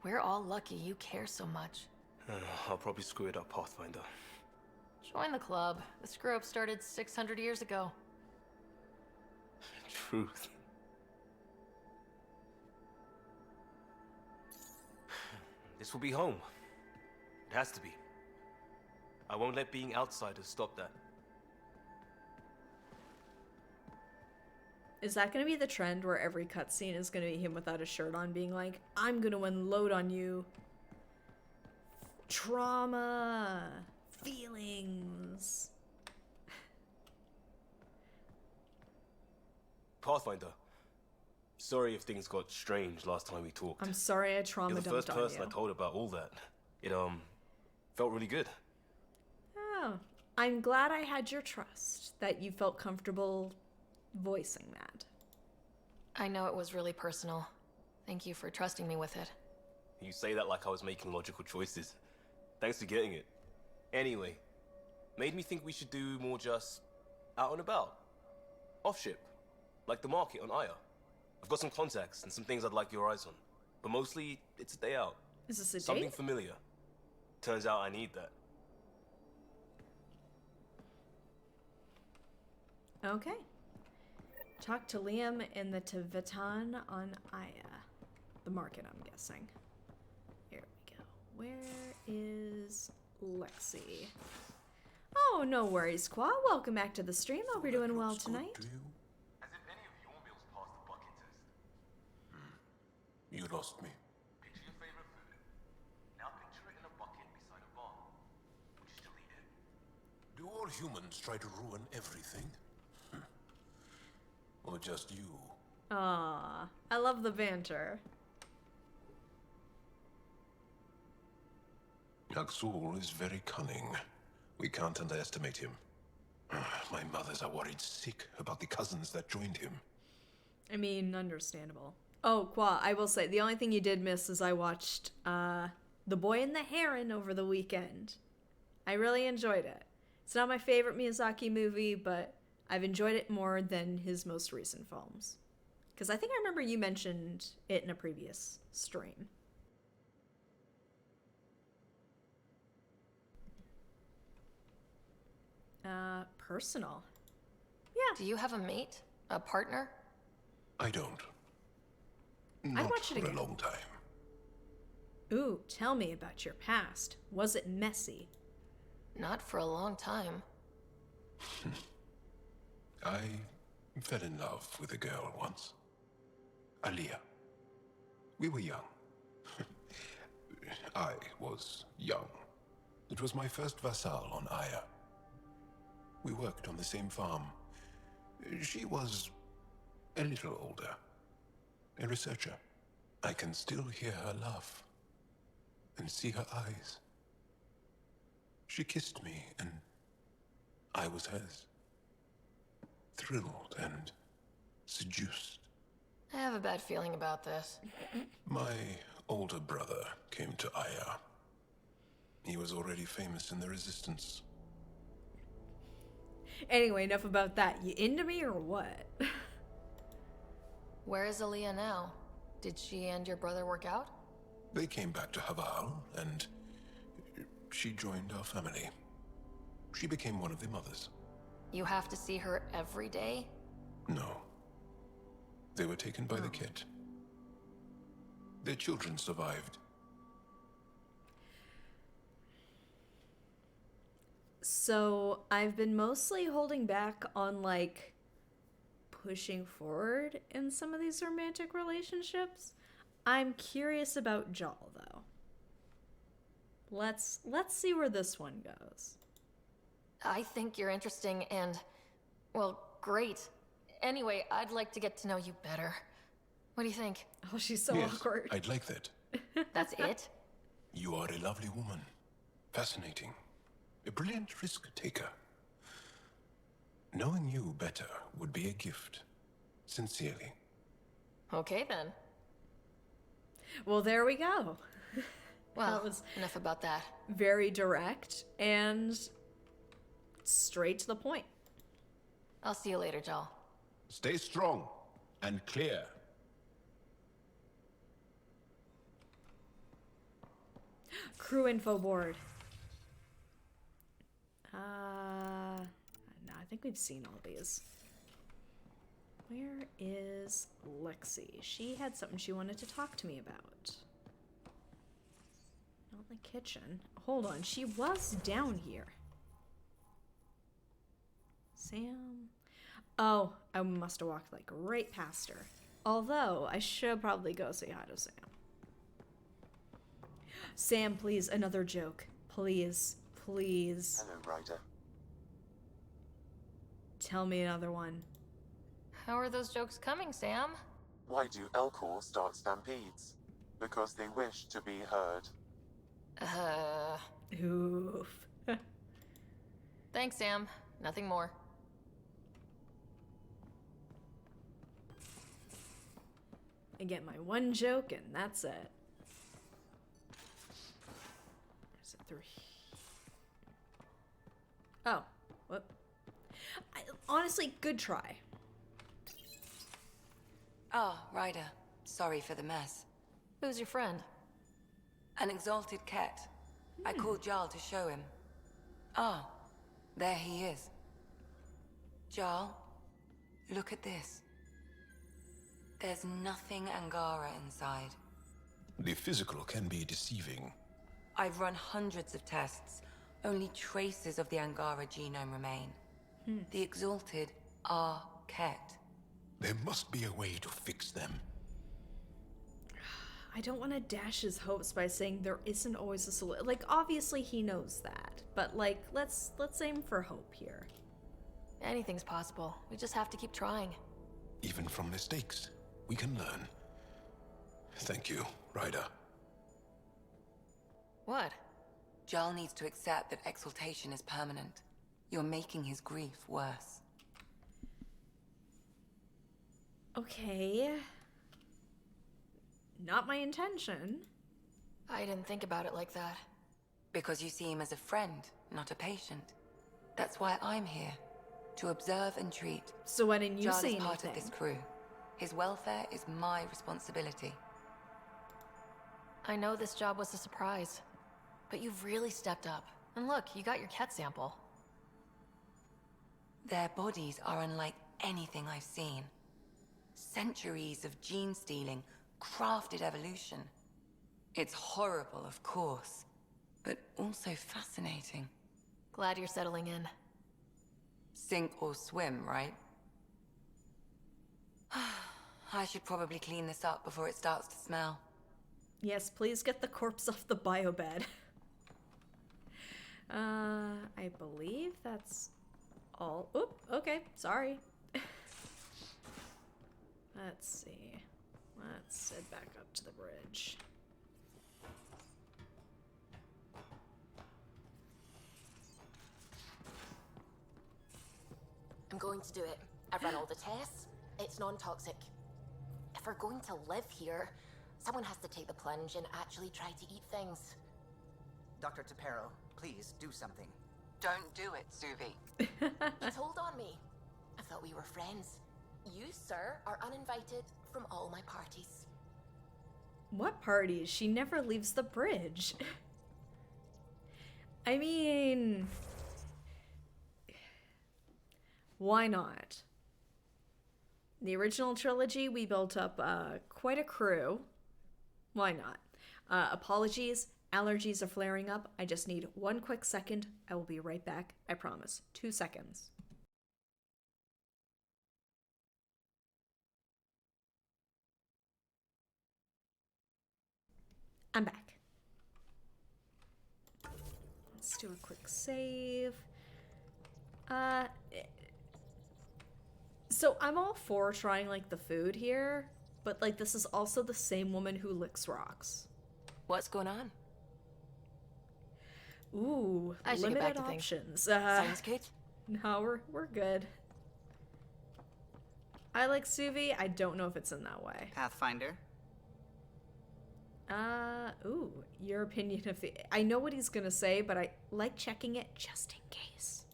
We're all lucky you care so much. I'll probably screw it up, Pathfinder. Join the club. The screw-up started 600 years ago. Truth. This will be home. It has to be. I won't let being outsiders stop that. Is that going to be the trend where every cutscene is going to be him without a shirt on being like, I'm going to unload on you trauma, feelings? Pathfinder, sorry if things got strange last time we talked. I'm sorry I trauma You're the dumped first on person you. I told about all that. It, felt really good. Oh, I'm glad I had your trust, that you felt comfortable voicing that. I know it was really personal. Thank you for trusting me with it. You say that like I was making logical choices. Thanks for getting it. Anyway, made me think we should do more just out and about. Off ship. Like the market on Aya. I've got some contacts and some things I'd like your eyes on. But mostly, it's a day out. Is this a Something date? familiar. Turns out I need that. Okay. Talk to Liam in the Tivetan on Aya. the market, I'm guessing. Here we go. Where is Lexi? Oh, no worries, Qua. Welcome back to the stream. Hope you're doing well tonight. As if any of your meals passed the bucket test. You lost me. Picture your favorite food. Now picture it in a bucket beside a bar. Would you still eat it? Do all humans try to ruin everything? Or just you? Aw, I love the banter. Aksul is very cunning. We can't underestimate him. My mothers are worried sick about the cousins that joined him. I mean, understandable. Oh, Qua, I will say, the only thing you did miss is I watched The Boy and the Heron over the weekend. I really enjoyed it. It's not my favorite Miyazaki movie, but I've enjoyed it more than his most recent films. Because I think I remember you mentioned it in a previous stream. Personal. Yeah. Do you have a mate? A partner? I don't. I'd watch it for again. a long time. Ooh, tell me about your past. Was it messy? Not for a long time. I fell in love with a girl once. Aliyah. We were young. I was young. It was my first vassal on Aya. We worked on the same farm. She was a little older. A researcher. I can still hear her laugh. And see her eyes. She kissed me, and I was hers. Thrilled and seduced. I have a bad feeling about this. My older brother came to Aya. He was already famous in the Resistance. Anyway, enough about that. You into me or what? Where is Aaliyah now? Did she and your brother work out? They came back to Haval, and she joined our family. She became one of the mothers. You have to see her every day? No. They were taken by the Ket. Their children survived. So, I've been mostly holding back on, like, pushing forward in some of these romantic relationships. I'm curious about Jal, though. Let's see where this one goes. I think you're interesting and, well, great. Anyway, I'd like to get to know you better. What do you think? Oh, she's so Yes, awkward. I'd like that. That's it? You are a lovely woman. Fascinating. A brilliant risk taker. Knowing you better would be a gift. Sincerely. Okay, then. Well, there we go. Well, That was enough about that. very direct and straight to the point. I'll see you later, Jal. Stay strong and clear. Crew info board. No, I think we've seen all these. Where is Lexi? She had something she wanted to talk to me about. Not in the kitchen. Hold on, she was down here. Sam? Oh, I must have walked like right past her. Although, I should probably go say hi to Sam. Sam, please, another joke. Please, please. Hello, Ryder. Tell me another one. How are those jokes coming, Sam? Why do Elcor start stampedes? Because they wish to be heard. Oof. Thanks, Sam. Nothing more. I get my one joke and that's it. Is it 3? Oh, what? Honestly, good try. Ah, Ryder. Sorry for the mess. Who's your friend? An exalted cat. I called Jarl to show him. Ah, there he is. Jarl, look at this. There's nothing Angara inside. The physical can be deceiving. I've run hundreds of tests. Only traces of the Angara genome remain. The Exalted are Ket. There must be a way to fix them. I don't want to dash his hopes by saying there isn't always a solution. Like, obviously he knows that, but like, let's aim for hope here. Anything's possible. We just have to keep trying. Even from mistakes, we can learn. Thank you, Ryder. What? Jarl needs to accept that exaltation is permanent. You're making his grief worse. Okay. Not my intention. I didn't think about it like that. Because you see him as a friend, not a patient. That's why I'm here. To observe and treat. So why didn't you Jarl say is anything? part of this crew. His welfare is my responsibility. I know this job was a surprise, but you've really stepped up. And look, you got your Ket sample. Their bodies are unlike anything I've seen. Centuries of gene stealing, crafted evolution. It's horrible, of course, but also fascinating. Glad you're settling in. Sink or swim, right? I should probably clean this up before it starts to smell. Yes, please get the corpse off the biobed. I believe that's all. Oop, okay, sorry. Let's see. Let's head back up to the bridge. I'm going to do it. I've run all the tests. It's non-toxic. If we're going to live here, someone has to take the plunge and actually try to eat things. Dr. Tapero, please do something. Don't do it, Suvi. You told on me. I thought we were friends. You, sir, are uninvited from all my parties. What parties? She never leaves the bridge. I mean, why not? The original trilogy, we built up quite a crew. Why not? Apologies, allergies are flaring up. I just need one quick second. I will be right back. I promise. 2 seconds. I'm back. Let's do a quick save. So I'm all for trying like the food here, but like this is also the same woman who licks rocks. What's going on? Ooh, I should get limited back to things. options. Sounds good. No, we're good. I like Suvi. I don't know if it's in that way. Pathfinder? Ooh, your opinion of the... I know what he's gonna say, but I like checking it just in case.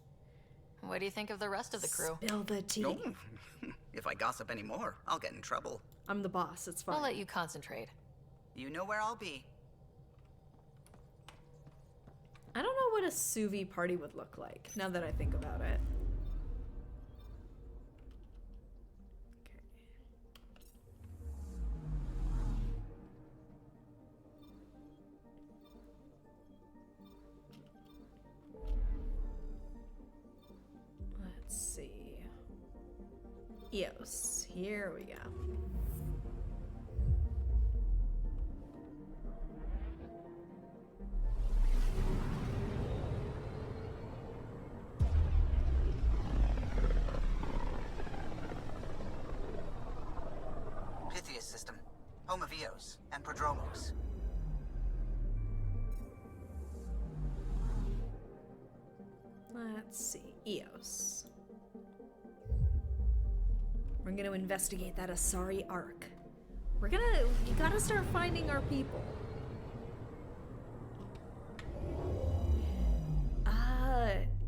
What do you think of the rest of the crew? Spill the tea. No. If I gossip anymore, I'll get in trouble. I'm the boss, it's fine. I'll let you concentrate. You know where I'll be. I don't know what a Suvi party would look like, now that I think about it. Let's see. Eos, here we go. Pythias system. Home of Eos and Prodromos. Let's see. Eos. We're gonna investigate that Asari Ark. We gotta start finding our people.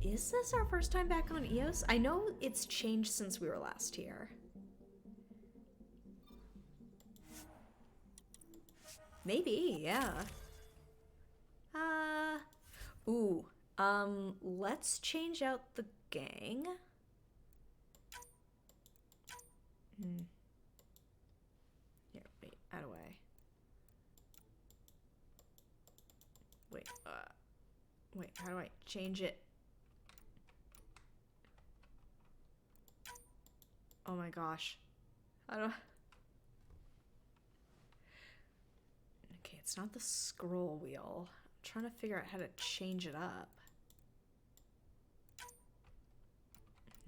Is this our first time back on Eos? I know it's changed since we were last here. Maybe, yeah. Let's change out the gang. Here, wait, out of way. Wait, how do I change it? Oh my gosh. How do I... Okay, it's not the scroll wheel. I'm trying to figure out how to change it up.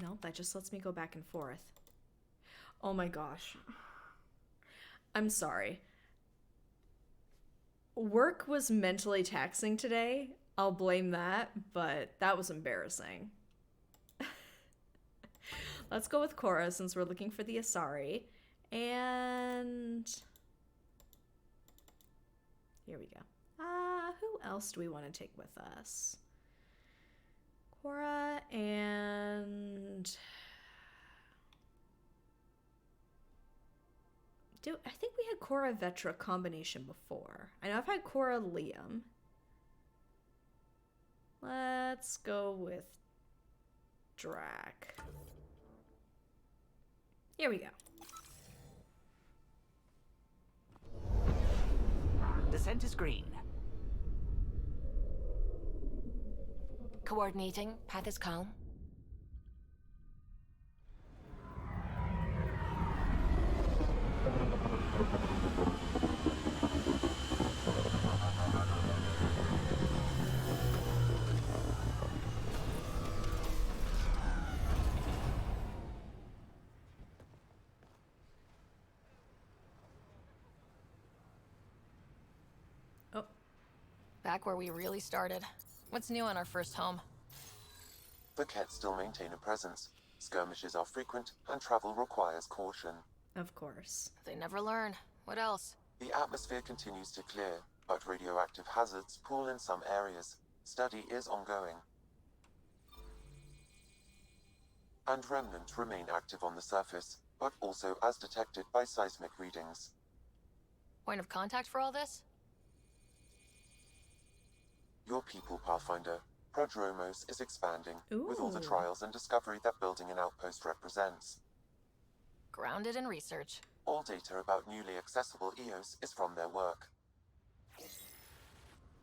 Nope, that just lets me go back and forth. Oh my gosh. I'm sorry. Work was mentally taxing today. I'll blame that, but that was embarrassing. Let's go with Cora since we're looking for the Asari. And here we go. Who else do we want to take with us? Cora and... I think we had Cora Vetra combination before. I know I've had Cora Liam. Let's go with Drac. Here we go. Descent is green. Coordinating. Path is calm. Oh. Back where we really started. What's new on our first home? The Kett still maintain a presence. Skirmishes are frequent, and travel requires caution. Of course. They never learn. What else? The atmosphere continues to clear, but radioactive hazards pool in some areas. Study is ongoing. And remnants remain active on the surface, but also as detected by seismic readings. Point of contact for all this? Your people, Pathfinder. Prodromos is expanding, with all the Ooh. trials and discovery that building an outpost represents. Grounded in research. All data about newly accessible EOS is from their work.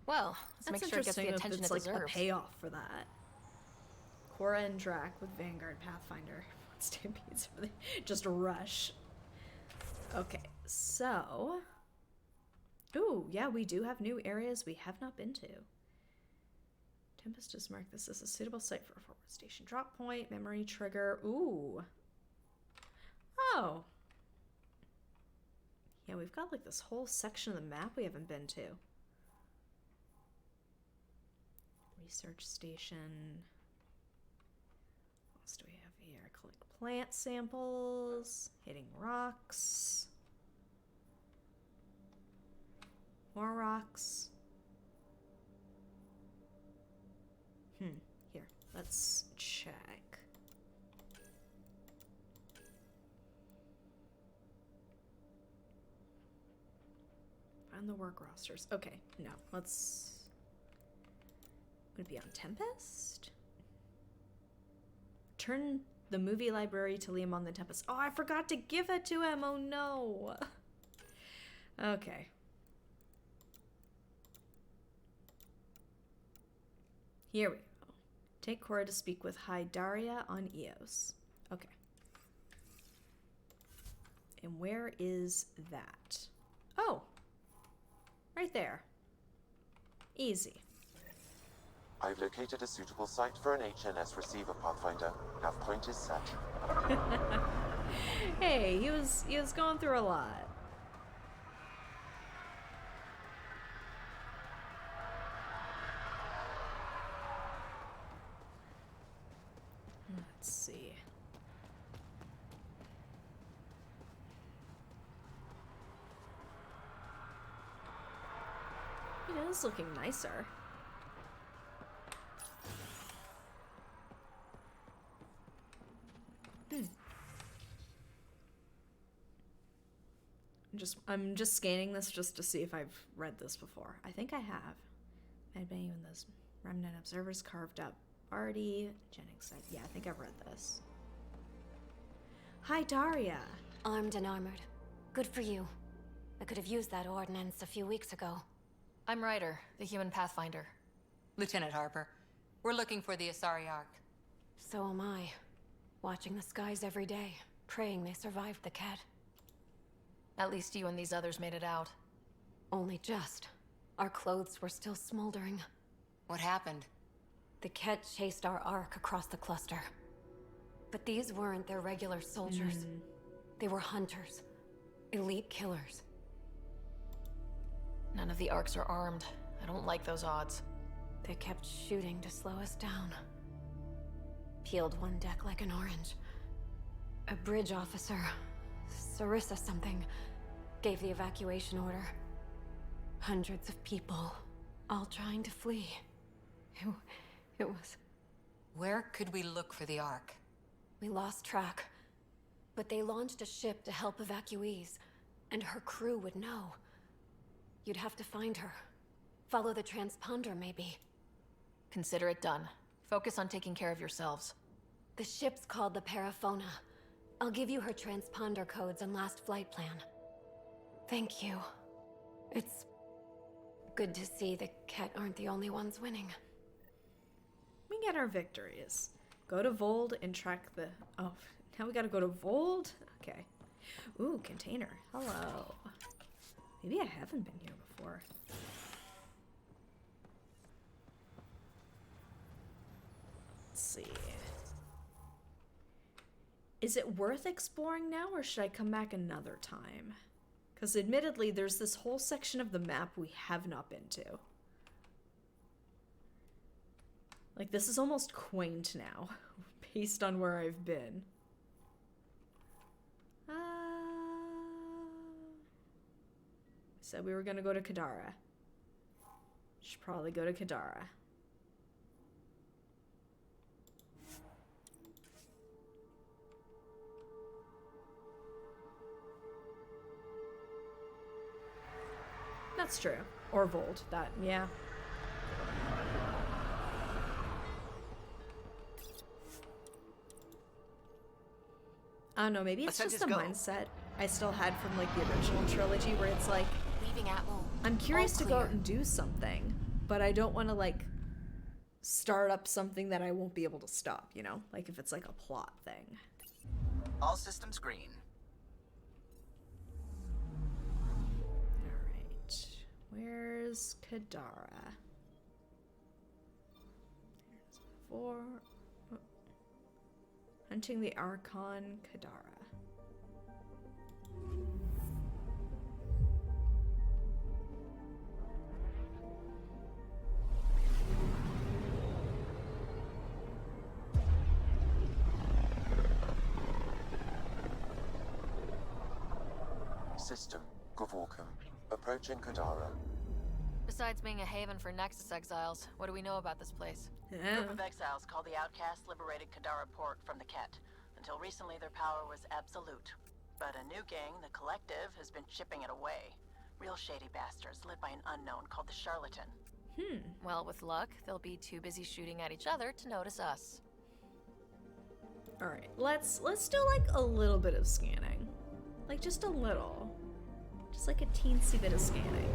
Well, let's make sure it gets the Interesting attention it's it like deserves. a payoff for that. Cora and Drac with Vanguard Pathfinder. Stampedes for the just a rush. Okay, so ooh, yeah, we do have new areas we have not been to. Tempest has marked this as a suitable site for a forward station drop point, memory trigger. Ooh. Oh. Yeah, we've got like this whole section of the map we haven't been to. Research station. What else do we have here? Collect plant samples. Hitting rocks. More rocks. Here, let's check. Find the work rosters. Okay, no, let's... Would it be on Tempest? Turn the movie library to Liam on the Tempest. Oh, I forgot to give it to him. Oh, no. Okay. Here we go. Take Cora to speak with Hydaria on Eos. Okay. And where is that? Oh. Right there. Easy. I've located a suitable site for an HNS receiver, Pathfinder. Nav point is set. Hey, he was going through a lot. Let's see. It is looking nicer. I'm just scanning this just to see if I've read this before. I think I have. Medbay when those remnant observers carved up Artie. Jennings said, yeah, I think I've read this. Hi, Daria. Armed and armored. Good for you. I could have used that ordnance a few weeks ago. I'm Ryder, the human pathfinder. Lieutenant Harper, we're looking for the Asari Ark. So am I. Watching the skies every day, praying they survived the Ket. At least you and these others made it out. Only just. Our clothes were still smoldering. What happened? The Ket chased our Ark across the cluster. But these weren't their regular soldiers. They were hunters. Elite killers. None of the Arks are armed. I don't like those odds. They kept shooting to slow us down. Peeled one deck like an orange. A bridge officer, Sarissa something, gave the evacuation order. Hundreds of people, all trying to flee. It was... Where could we look for the Ark? We lost track. But they launched a ship to help evacuees, and her crew would know. You'd have to find her. Follow the transponder, maybe. Consider it done. Focus on taking care of yourselves. The ship's called the Paraphona. I'll give you her transponder codes and last flight plan. Thank you. It's good to see the Ket aren't the only ones winning. We get our victories. Go to Vold and track the... Oh, now we gotta go to Vold? Okay. Ooh, container. Hello. Maybe I haven't been here before. Let's see. Is it worth exploring now, or should I come back another time? Because admittedly, there's this whole section of the map we have not been to. Like, this is almost quaint now, based on where I've been. Said we were gonna go to Kadara. Should probably go to Kadara. That's true. Or Vold. That, yeah. I don't know, maybe it's just the mindset I still had from like the original trilogy where it's like, I'm curious to go out and do something, but I don't want to like start up something that I won't be able to stop, you know? Like if it's like a plot thing. All systems green. Alright. Where's Kadara? There's 4. Hunting the Archon Kadara. System, Gavorkum. Approaching Kadara. Besides being a haven for Nexus exiles, what do we know about this place? Group of exiles called the Outcasts liberated Kadara Port from the Ket. Until recently, their power was absolute. But a new gang, the Collective, has been chipping it away. Real shady bastards led by an unknown called the Charlatan. Well, with luck, they'll be too busy shooting at each other to notice us. Alright, let's do like a little bit of scanning. Like just a little. Just like a teensy bit of scanning.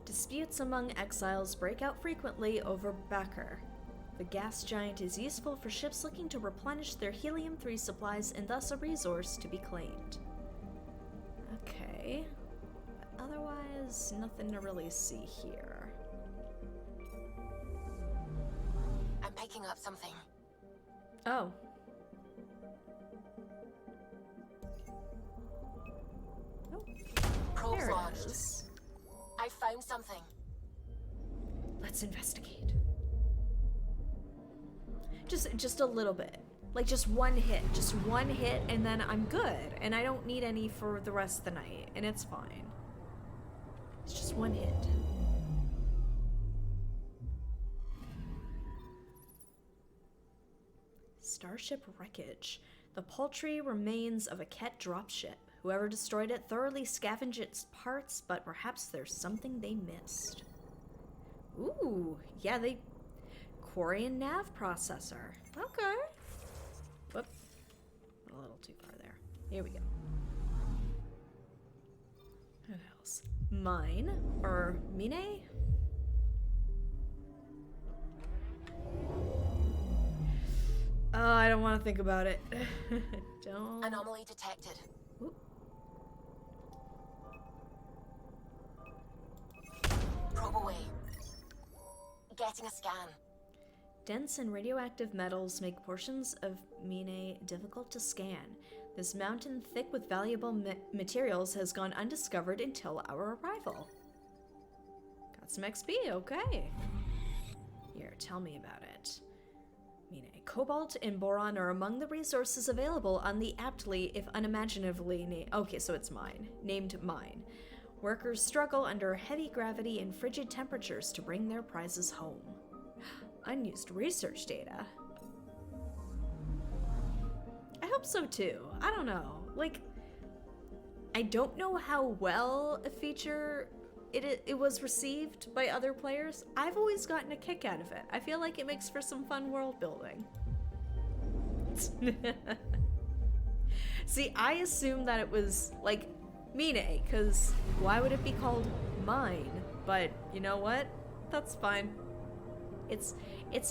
Disputes among exiles break out frequently over Bakur. The gas giant is useful for ships looking to replenish their helium-3 supplies and thus a resource to be claimed. Okay. But otherwise, nothing to really see here. I'm picking up something. Oh. Probe There it launched. is. I found something. Let's investigate. Just a little bit. Like just one hit. Just one hit and then I'm good. And I don't need any for the rest of the night. And it's fine. It's just one hit. Starship wreckage. The paltry remains of a Ket dropship. Whoever destroyed it thoroughly scavenged its parts, but perhaps there's something they missed. Ooh, yeah, Quarian nav processor. Okay. a little too far there. Here we go. What else? Mine or Mine? Oh, I don't want to think about it. Don't. Anomaly detected. Ooh. Probe away. Getting a scan. Dense and radioactive metals make portions of Mine difficult to scan. This mountain, thick with valuable materials, has gone undiscovered until our arrival. Got some XP, okay. Here, tell me about it. Mine, cobalt and boron are among the resources available on the aptly, if unimaginatively named... Okay, so it's named Mine. Workers struggle under heavy gravity and frigid temperatures to bring their prizes home. Unused research data. I hope so too. I don't know. Like, I don't know how well a feature it was received by other players. I've always gotten a kick out of it. I feel like it makes for some fun world building. See, I assumed that it was like Mine, because why would it be called Mine? But you know what? That's fine. It's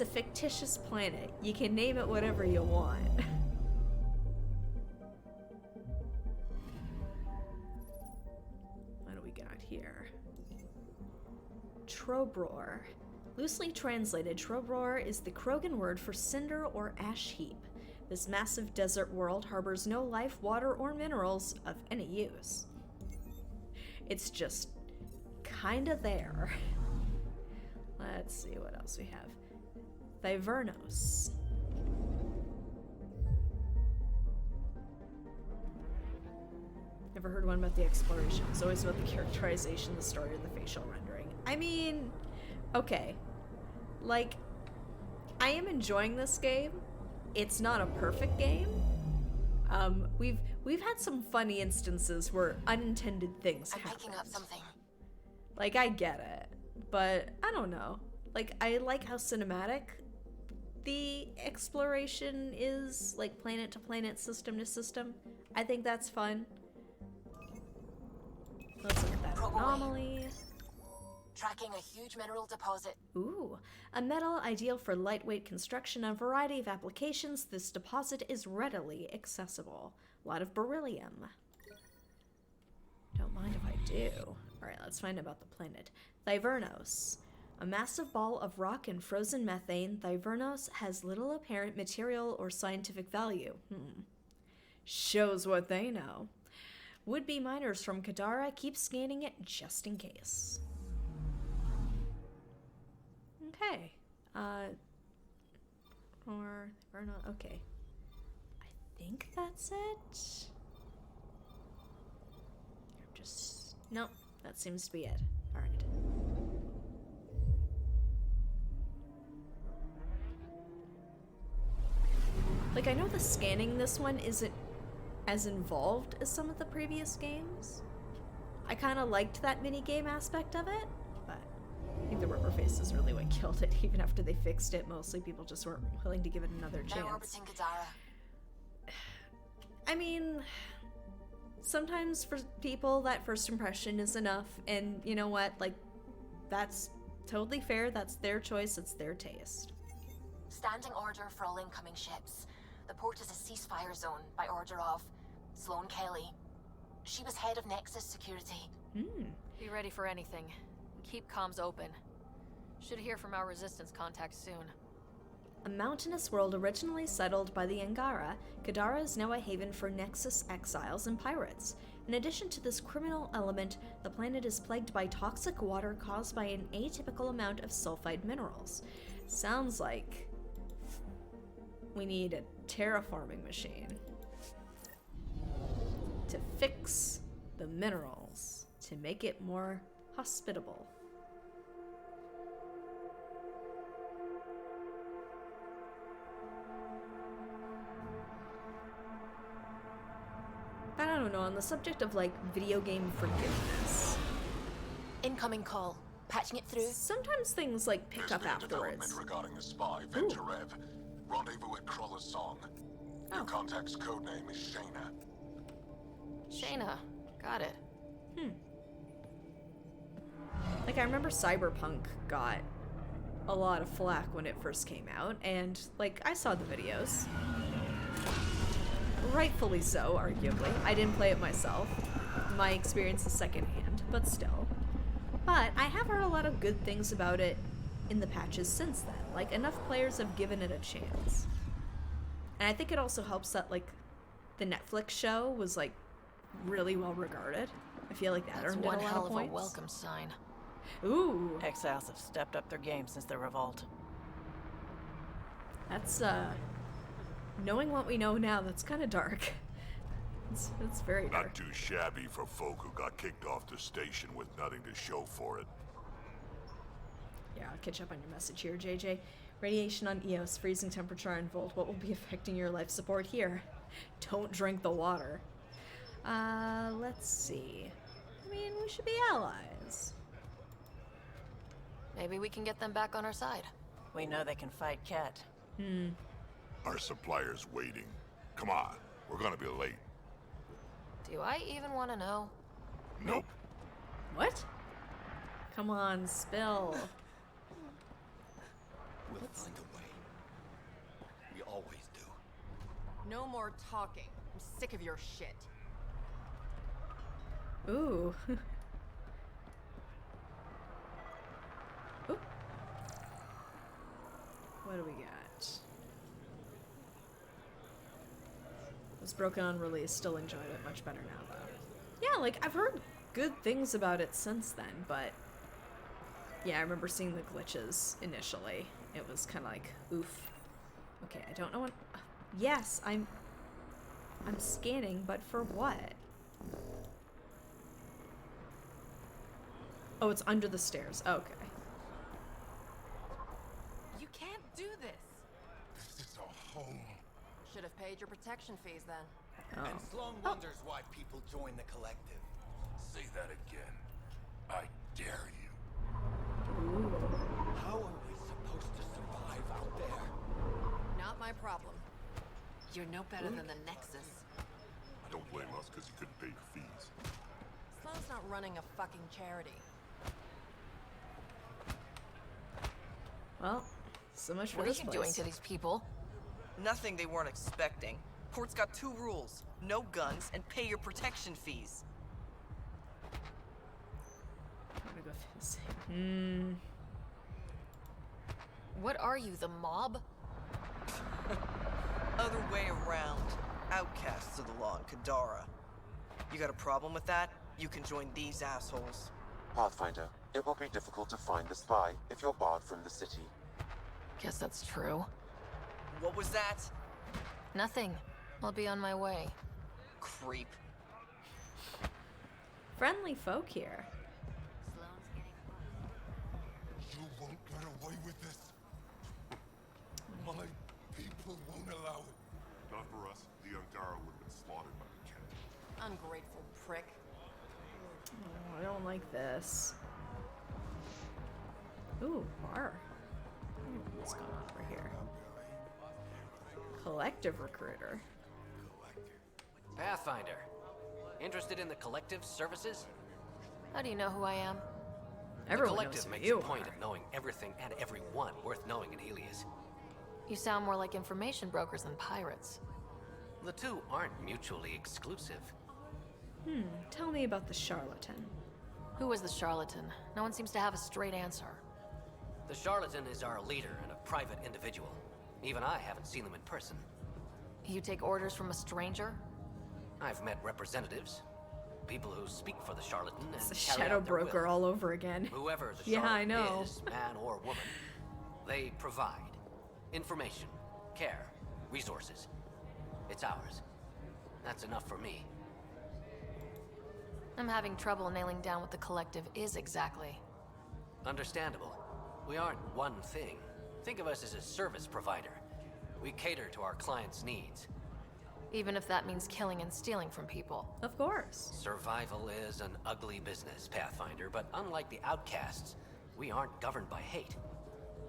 a fictitious planet. You can name it whatever you want. What do we got here? Trobror. Loosely translated, Trobror is the Krogan word for cinder or ash heap. This massive desert world harbors no life, water, or minerals of any use. It's just kinda there. Let's see what else we have. Thyvernos. Never heard one about the exploration. It's always about the characterization, the story, or the facial rendering. I mean, okay. Like, I am enjoying this game. It's not a perfect game. We've had some funny instances where unintended things happen. I'm picking up something. Like, I get it, but I don't know. Like, I like how cinematic the exploration is, like planet to planet, system to system. I think that's fun. Let's look at that anomaly. Tracking a huge mineral deposit. Ooh, a metal ideal for lightweight construction and a variety of applications. This deposit is readily accessible. A lot of beryllium. Don't mind if I do. Alright, let's find out about the planet. Thyvernos. A massive ball of rock and frozen methane, Thyvernos has little apparent material or scientific value. Shows what they know. Would-be miners from Kadara keep scanning it just in case. Okay. Or not. Okay. I think that's it. Nope. That seems to be it. All right. Like, I know the scanning this one isn't as involved as some of the previous games. I kind of liked that mini-game aspect of it, but I think the rubber face is really what killed it. Even after they fixed it, mostly people just weren't willing to give it another chance. Now orbiting Kadara. I mean, sometimes for people that first impression is enough, and you know what? Like, that's totally fair. That's their choice. It's their taste. Standing order for all incoming ships. The port is a ceasefire zone by order of Sloane Kelly. She was head of Nexus Security. Be ready for anything. Keep comms open. Should hear from our resistance contacts soon. A mountainous world originally settled by the Angara, Kadara is now a haven for Nexus exiles and pirates. In addition to this criminal element, the planet is plagued by toxic water caused by an atypical amount of sulfide minerals. Sounds like we need a terraforming machine to fix the minerals, to make it more hospitable. But I don't know, on the subject of like video game forgiveness. Incoming call. Patching it through. Sometimes things like pick up afterwards. Regarding a spy, Venture Rev. Rendezvous at Croller's Song. Your contact's codename is Shayna. Shayna. Got it. Like, I remember Cyberpunk got a lot of flack when it first came out, and, like, I saw the videos. Rightfully so, arguably. I didn't play it myself. My experience is secondhand, but still. But I have heard a lot of good things about it in the patches since then. Like, enough players have given it a chance. And I think it also helps that, like, the Netflix show was, like, really well regarded. I feel like that earned it a lot of points. That's one hell of a welcome sign. Ooh. Exiles have stepped up their game since the revolt. That's, knowing what we know now, that's kind of dark. It's very dark. Not too shabby for folk who got kicked off the station with nothing to show for it. Yeah, I'll catch up on your message here, JJ. Radiation on Eos, freezing temperature on Volt. What will be affecting your life support here? Don't drink the water. Let's see. I mean, we should be allies. Maybe we can get them back on our side. We know they can fight Ket. Our supplier's waiting. Come on, we're gonna be late. Do I even want to know? Nope. What? Come on, spill. We'll find a way. We always do. No more talking. I'm sick of your shit. Ooh. Oop. What do we got? Was broken on release. Still enjoyed it much better now, though. Yeah, like, I've heard good things about it since then, but yeah, I remember seeing the glitches initially. It was kind of like, oof. Okay, I don't know what... Yes, I'm scanning, but for what? Oh, it's under the stairs. Okay. You can't do this. This is a home. Should have paid your protection fees then. Oh. And Sloan wonders why people join the collective. Say that again. I dare you. Ooh. How are we supposed to survive out there? Not my problem. You're no better than the Nexus. Don't blame us because you couldn't pay your fees. Sloan's not running a fucking charity. Well, so much for What are this you place. doing to these people? Nothing they weren't expecting. Port's got 2 rules. No guns, and pay your protection fees. I'm gonna go through this. What are you, the mob? Other way around. Outcasts of the law in Kadara. You got a problem with that? You can join these assholes. Pathfinder, it will be difficult to find the spy if you're barred from the city. Guess that's true. What was that? Nothing. I'll be on my way. Creep. Friendly folk here. You won't get away with this. My people won't allow it. Not for us. The Angara would have been slaughtered by the cat. Ungrateful prick. Oh, I don't like this. Ooh, bar. What's going on over here? Collective recruiter. Pathfinder. Interested in the Collective's services? How do you know who I am? Everyone the knows Collective who makes you a point are. of knowing everything and everyone worth knowing in Helios. You sound more like information brokers than pirates. The two aren't mutually exclusive. Tell me about the charlatan. Who was the charlatan? No one seems to have a straight answer. The charlatan is our leader and a private individual. Even I haven't seen them in person. You take orders from a stranger? I've met representatives, people who speak for the charlatan and It's a carry shadow out their broker will. all over again. Whoever the Yeah, I charlatan know. is, man or woman, they provide information, care, resources. It's ours. That's enough for me. I'm having trouble nailing down what the Collective is exactly. Understandable. We aren't one thing. Think of us as a service provider. We cater to our clients' needs. Even if that means killing and stealing from people. Of course. Survival is an ugly business, Pathfinder, but unlike the outcasts, we aren't governed by hate.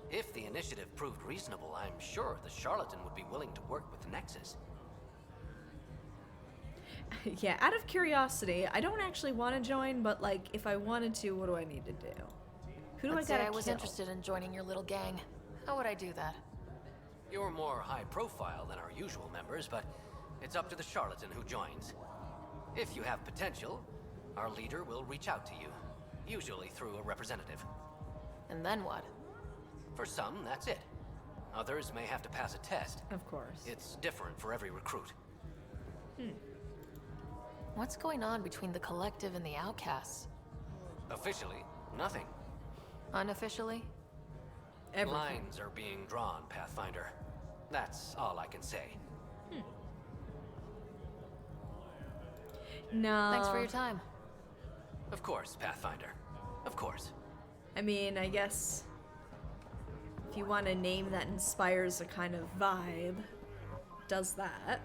If the initiative proved reasonable, I'm sure the charlatan would be willing to work with the Nexus. Yeah, out of curiosity, I don't actually want to join, but like, if I wanted to, what do I need to do? Who do Let's I say gotta I was kill? interested in joining your little gang. How would I do that? You're more high profile than our usual members, but it's up to the charlatan who joins. If you have potential, our leader will reach out to you, usually through a representative. And then what? For some, that's it. Others may have to pass a test. Of course. It's different for every recruit. What's going on between the Collective and the Outcasts? Officially, nothing. Unofficially? Everything. Lines are being drawn, Pathfinder. That's all I can say. No. Thanks for your time. Of course, Pathfinder. Of course. I mean, I guess if you want a name that inspires a kind of vibe, does that.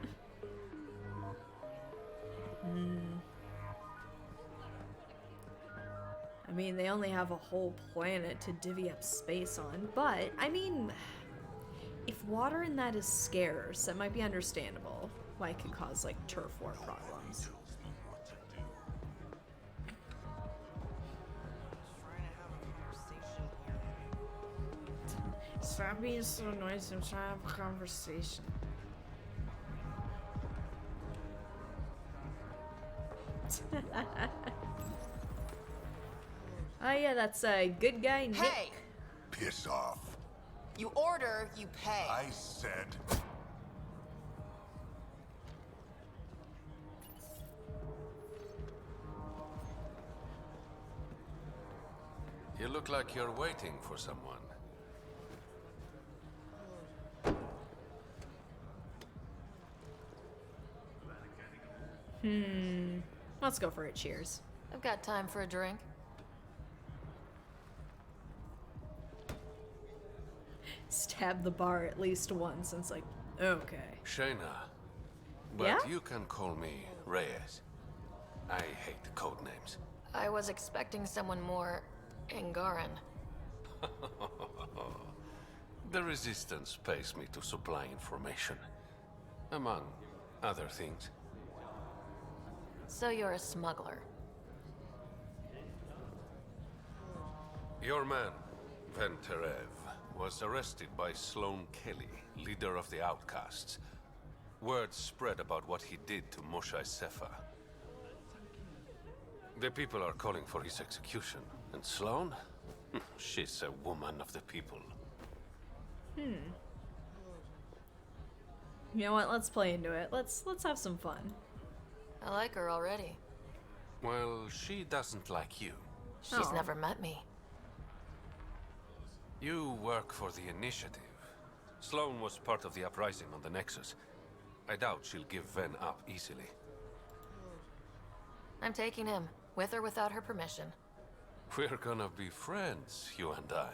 I mean, they only have a whole planet to divvy up space on, but, I mean, if water in that is scarce, that might be understandable. Why it could cause, like, turf war problems. Stop being so noisy, I'm trying to have a conversation. Oh yeah, that's a good guy, Nick. Hey! Piss off. You order, you pay. I said... You look like you're waiting for someone. Let's go for it, cheers. I've got time for a drink. Stab the bar at least once, and it's like, okay. Shayna. But Yeah? you can call me Reyes. I hate code names. I was expecting someone more Angaran. The Resistance pays me to supply information. Among other things. So you're a smuggler. Your man, Venterev, was arrested by Sloane Kelly, leader of the Outcasts. Word spread about what he did to Moshae Sefa. The people are calling for his execution. And Sloane? She's a woman of the people. You know what? Let's play into it. Let's have some fun. I like her already. Well, she doesn't like you. She's never met me. You work for the Initiative. Sloane was part of the uprising on the Nexus. I doubt she'll give Ven up easily. I'm taking him, with or without her permission. We're gonna be friends, you and I.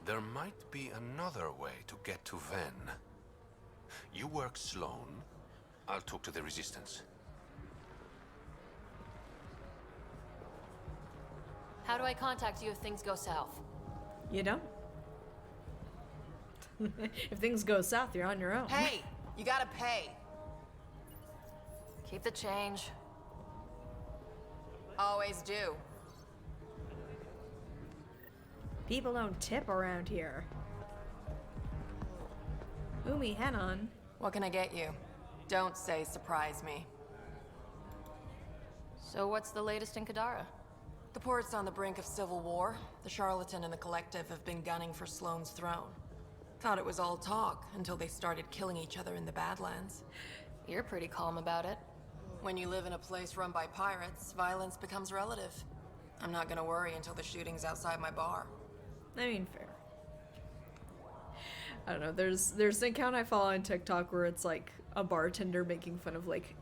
There might be another way to get to Ven. You work Sloane, I'll talk to the Resistance. How do I contact you if things go south? You don't? If things go south, you're on your own. Hey, you gotta pay. Keep the change. Always do. People don't tip around here. Umi, head on. What can I get you? Don't say surprise me. So what's the latest in Kadara? The port's on the brink of civil war. The Charlatan and the Collective have been gunning for Sloane's throne. Thought it was all talk until they started killing each other in the Badlands. You're pretty calm about it. When you live in a place run by pirates, violence becomes relative. I'm not gonna worry until the shooting's outside my bar. I mean, fair. I don't know, there's an account I follow on TikTok where it's like a bartender making fun of like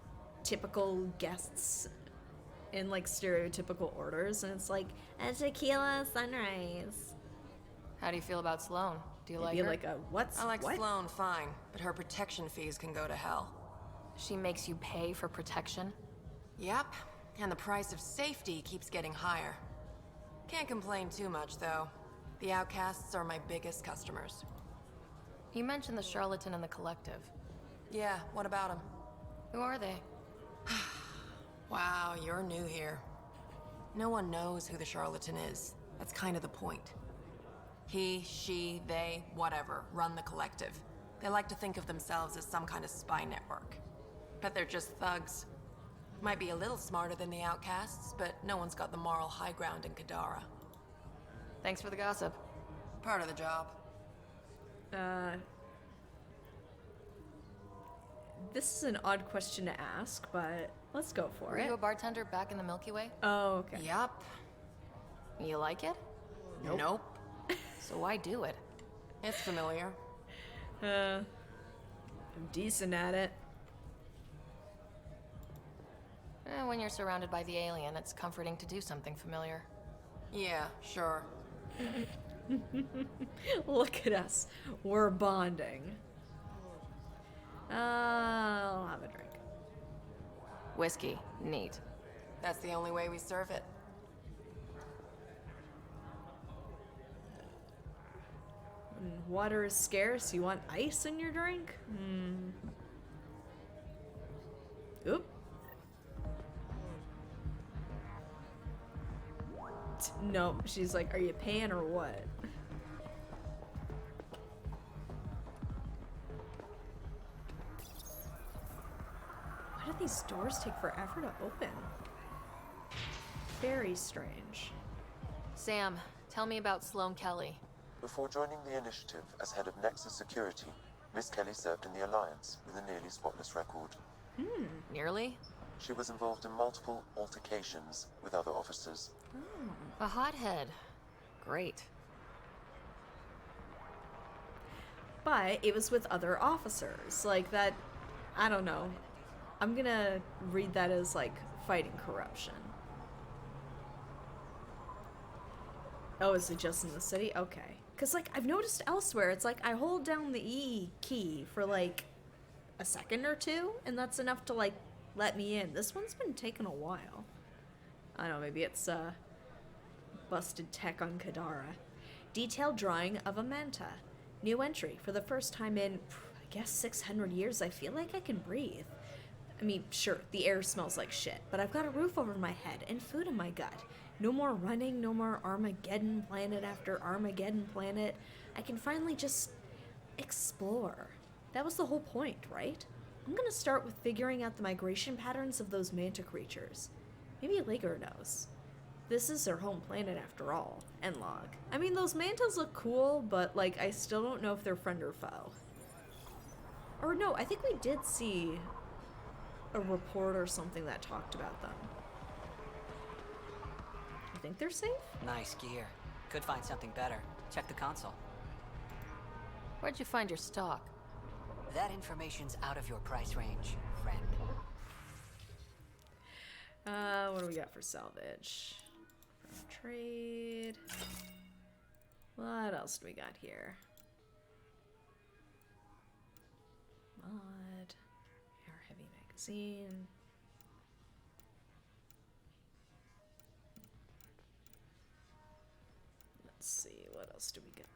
typical guests in like stereotypical orders, and it's like a tequila sunrise. How do you feel about Sloane? Do you like Maybe her? like a what's I like what? Sloane fine, but her protection fees can go to hell. She makes you pay for protection? Yep, and the price of safety keeps getting higher. Can't complain too much, though. The Outcasts are my biggest customers. You mentioned the Charlatan and the Collective. Yeah, what about them? Who are they? Wow, you're new here. No one knows who the charlatan is. That's kind of the point. He, she, they, whatever, run the collective. They like to think of themselves as some kind of spy network. But they're just thugs. Might be a little smarter than the outcasts, but no one's got the moral high ground in Kadara. Thanks for the gossip. Part of the job. This is an odd question to ask, but let's go for Were it. you a bartender back in the Milky Way? Oh, okay. Yup. You like it? Nope. So why do it? It's familiar. I'm decent at it. When you're surrounded by the alien, it's comforting to do something familiar. Yeah, sure. Look at us. We're bonding. I'll have a drink. Whiskey. Neat. That's the only way we serve it. When water is scarce, you want ice in your drink? Oop. No, she's like, are you paying or what? Why do these doors take forever to open? Very strange. Sam, tell me about Sloane Kelly. Before joining the initiative as head of Nexus Security, Miss Kelly served in the Alliance with a nearly spotless record. Nearly? She was involved in multiple altercations with other officers. A hothead. Great. But it was with other officers. Like that, I don't know. I'm gonna read that as like fighting corruption. Oh, is it just in the city? Okay. Because like I've noticed elsewhere, it's like I hold down the E key for like a second or two, and that's enough to like let me in. This one's been taking a while. I don't know, maybe it's busted tech on Kadara. Detailed drawing of a manta. New entry. For the first time in, I guess 600 years, I feel like I can breathe. I mean, sure, the air smells like shit, but I've got a roof over my head and food in my gut. No more running, no more Armageddon planet after Armageddon planet. I can finally just explore. That was the whole point, right? I'm gonna start with figuring out the migration patterns of those manta creatures. Maybe Lager knows. This is their home planet after all, and log. I mean, those mantas look cool, but like, I still don't know if they're friend or foe. Or no, I think we did see a report or something that talked about them. You think they're safe? Nice gear. Could find something better. Check the console. Where'd you find your stock? That information's out of your price range, friend. What do we got for salvage? Trade. What else do we got here? Mod. Air heavy magazine. Let's see, what else do we got?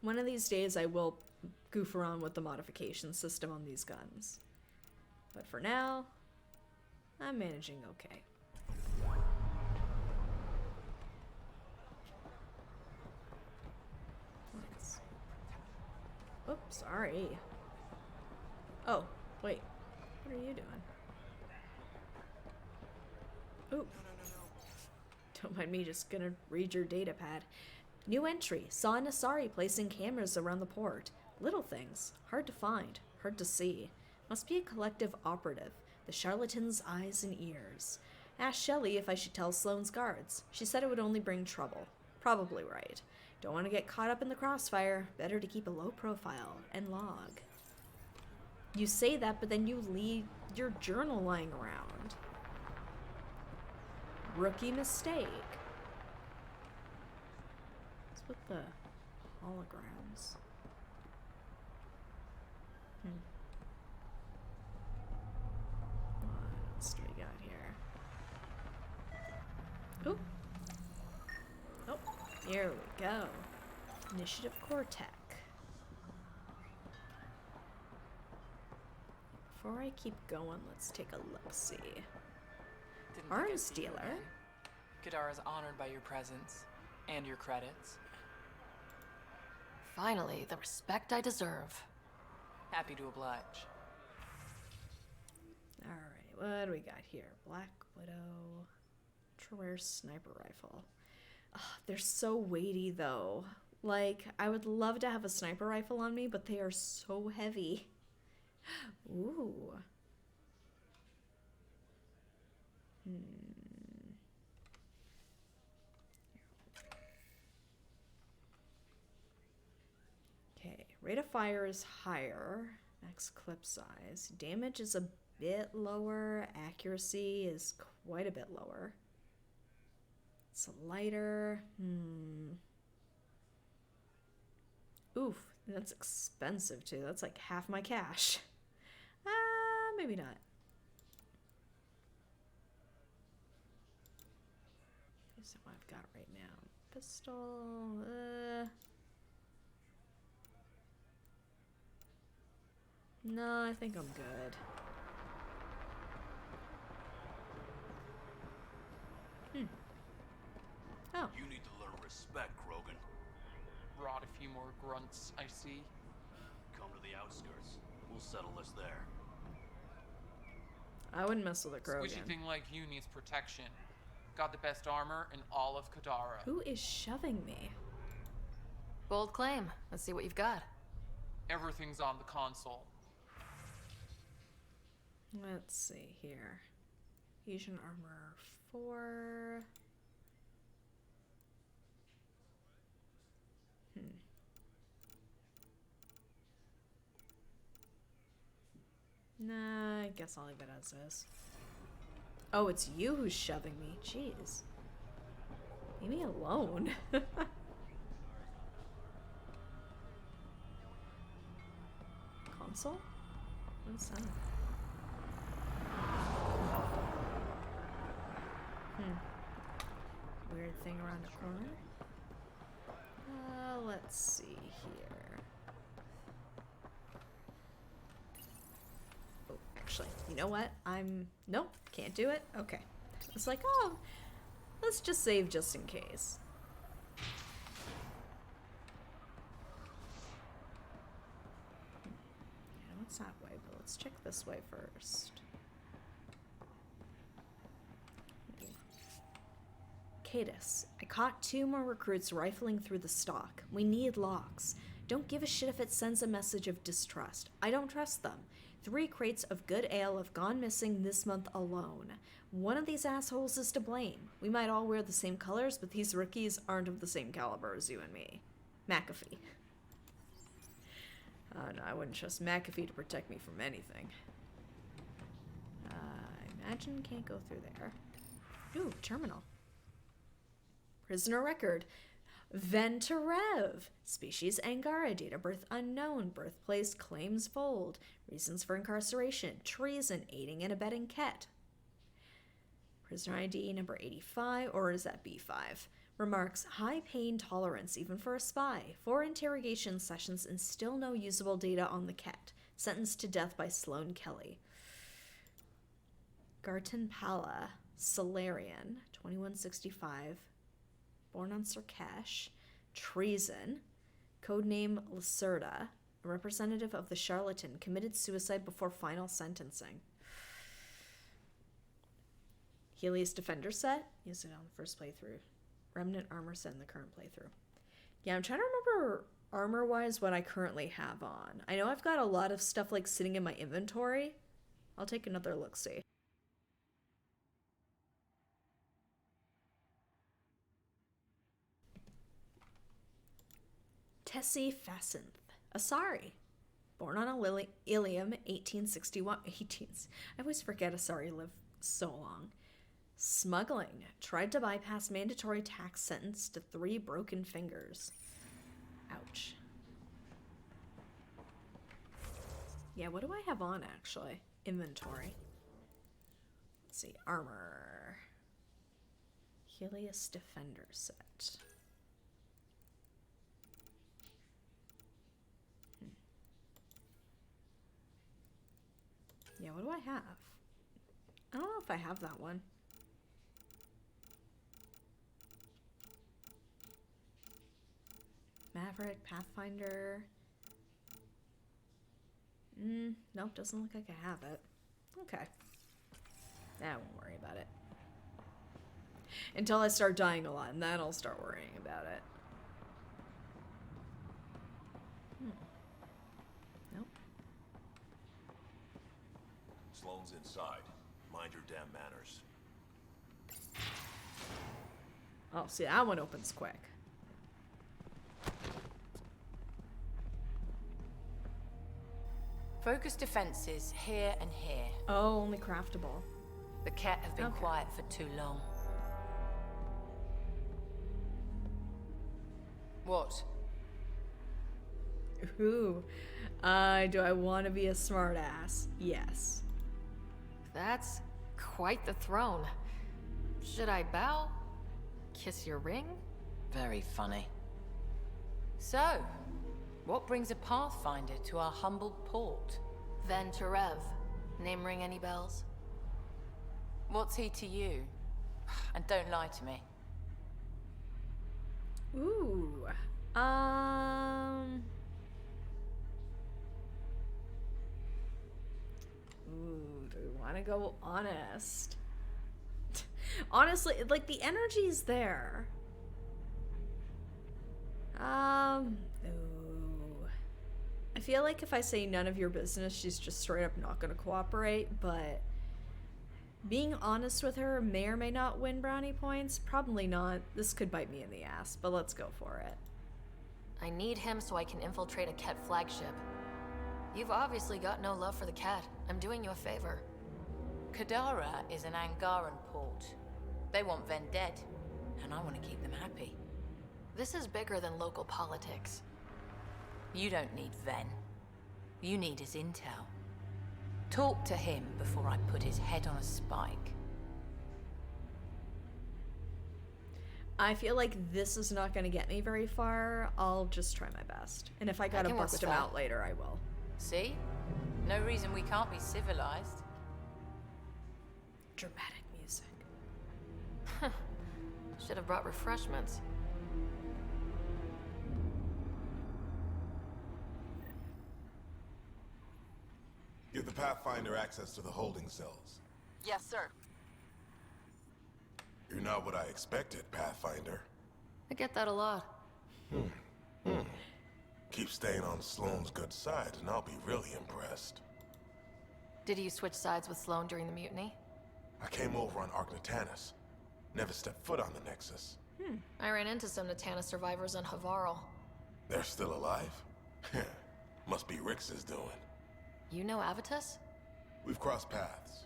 One of these days I will goof around with the modification system on these guns. But for now, I'm managing okay. Oops, sorry. Oh, wait. What are you doing? Ooh. Don't mind me, just gonna read your data pad. New entry. Saw an Asari placing cameras around the port. Little things. Hard to find. Hard to see. Must be a collective operative. The charlatan's eyes and ears. Asked Shelley if I should tell Sloane's guards. She said it would only bring trouble. Probably right. Don't want to get caught up in the crossfire. Better to keep a low profile and log. You say that, but then you leave your journal lying around. Rookie mistake. What's with the holograms? What else do we got here? Oop. Oh, here we go. Initiative Core Tech. before I keep going, let's take a look-see. Didn't think I'd Arms see you dealer? again. Kadara's honored by your presence and your credits. Finally, the respect I deserve. Happy to oblige. Alright, what do we got here? Black Widow. Ultra-rare sniper rifle. Ugh, they're so weighty, though. Like, I would love to have a sniper rifle on me, but they are so heavy. Ooh. Okay, rate of fire is higher. Max clip size. Damage is a bit lower. Accuracy is quite a bit lower. It's lighter. Oof, that's expensive too. That's like half my cash. Maybe not. Here's what I've got right now. Pistol. No, I think I'm good. Oh. You need to learn respect, Krogan. Brought a few more grunts, I see. Come to the outskirts. We'll settle this there. I wouldn't mess with a Krogan. Squishy thing like you needs protection. Got the best armor in all of Kadara. Who is shoving me? Bold claim. Let's see what you've got. Everything's on the console. Let's see here. Fusion armor 4. Nah, I guess I'll leave it as is. Oh, it's you who's shoving me. Jeez. Leave me alone. Console? What is that? Weird thing around the corner. Let's see here. Oh, actually, you know what? Nope, can't do it. Okay. It's like, oh, let's just save just in case. Yeah, it's that way, but let's check this way first. Cadus, I caught 2 more recruits rifling through the stock. We need locks. Don't give a shit if it sends a message of distrust. I don't trust them. 3 crates of good ale have gone missing this month alone. One of these assholes is to blame. We might all wear the same colors, but these rookies aren't of the same caliber as you and me. McAfee. Oh no, I wouldn't trust McAfee to protect me from anything. I imagine can't go through there. Ooh, terminal. Prisoner record. Ventarev. Species Angara. Date of birth unknown. Birthplace claims fold. Reasons for incarceration. Treason. Aiding and abetting Ket. Prisoner ID number 85. Or is that B5? Remarks. High pain tolerance even for a spy. 4 interrogation sessions and still no usable data on the Ket. Sentenced to death by Sloane Kelly. Garton Pala. Solarian. 2165. Born on Sarkesh, treason, codename Lacerda, a representative of the Charlatan, committed suicide before final sentencing. Helios Defender set, used it on the first playthrough. Remnant armor set in the current playthrough. Yeah, I'm trying to remember armor-wise what I currently have on. I know I've got a lot of stuff like sitting in my inventory. I'll take another look-see. Tessie Facinth, Asari, born on Ilium, 1861. I always forget Asari lived so long. Smuggling, tried to bypass mandatory tax sentence to 3 broken fingers. Ouch. Yeah, what do I have on actually? Inventory. Let's see, armor. Helios Defender set. Yeah, what do I have? I don't know if I have that one. Maverick, Pathfinder. Nope, doesn't look like I have it. Okay. I won't worry about it. Until I start dying a lot, and then I'll start worrying about it. Nope. Sloane's inside. Mind your damn manners. Oh, see, that one opens quick. Focus defenses here and here. Oh, only craftable. The Ket have been quiet for too long. What? Ooh. Do I want to be a smartass? Yes. That's quite the throne. Should I bow? Kiss your ring? Very funny. So, what brings a Pathfinder to our humble port? Ven Terev. Name ring any bells? What's he to you? And don't lie to me. Ooh. Ooh, do we want to go honest? Honestly, like, the energy's there. Ooh. I feel like if I say none of your business, she's just straight up not gonna cooperate, but being honest with her may or may not win brownie points. Probably not. This could bite me in the ass, but let's go for it. I need him so I can infiltrate a Ket flagship. You've obviously got no love for the Ket. I'm doing you a favor. Kadara is an Angaran port. They want Ven dead, and I want to keep them happy. This is bigger than local politics. You don't need Ven. You need his intel. Talk to him before I put his head on a spike. I feel like this is not going to get me very far. I'll just try my best. And if I gotta bust him out later, I will. See? No reason we can't be civilized. Dramatic music. Should have brought refreshments. Give the Pathfinder access to the holding cells. Yes, sir. You're not what I expected, Pathfinder. I get that a lot. Keep staying on Sloane's good side, and I'll be really impressed. Did you switch sides with Sloane during the mutiny? I came over on Arcnatanus. Never stepped foot on the Nexus. I ran into some Natana survivors on Havarl. They're still alive? Must be Rix's doing. You know Avitus? We've crossed paths.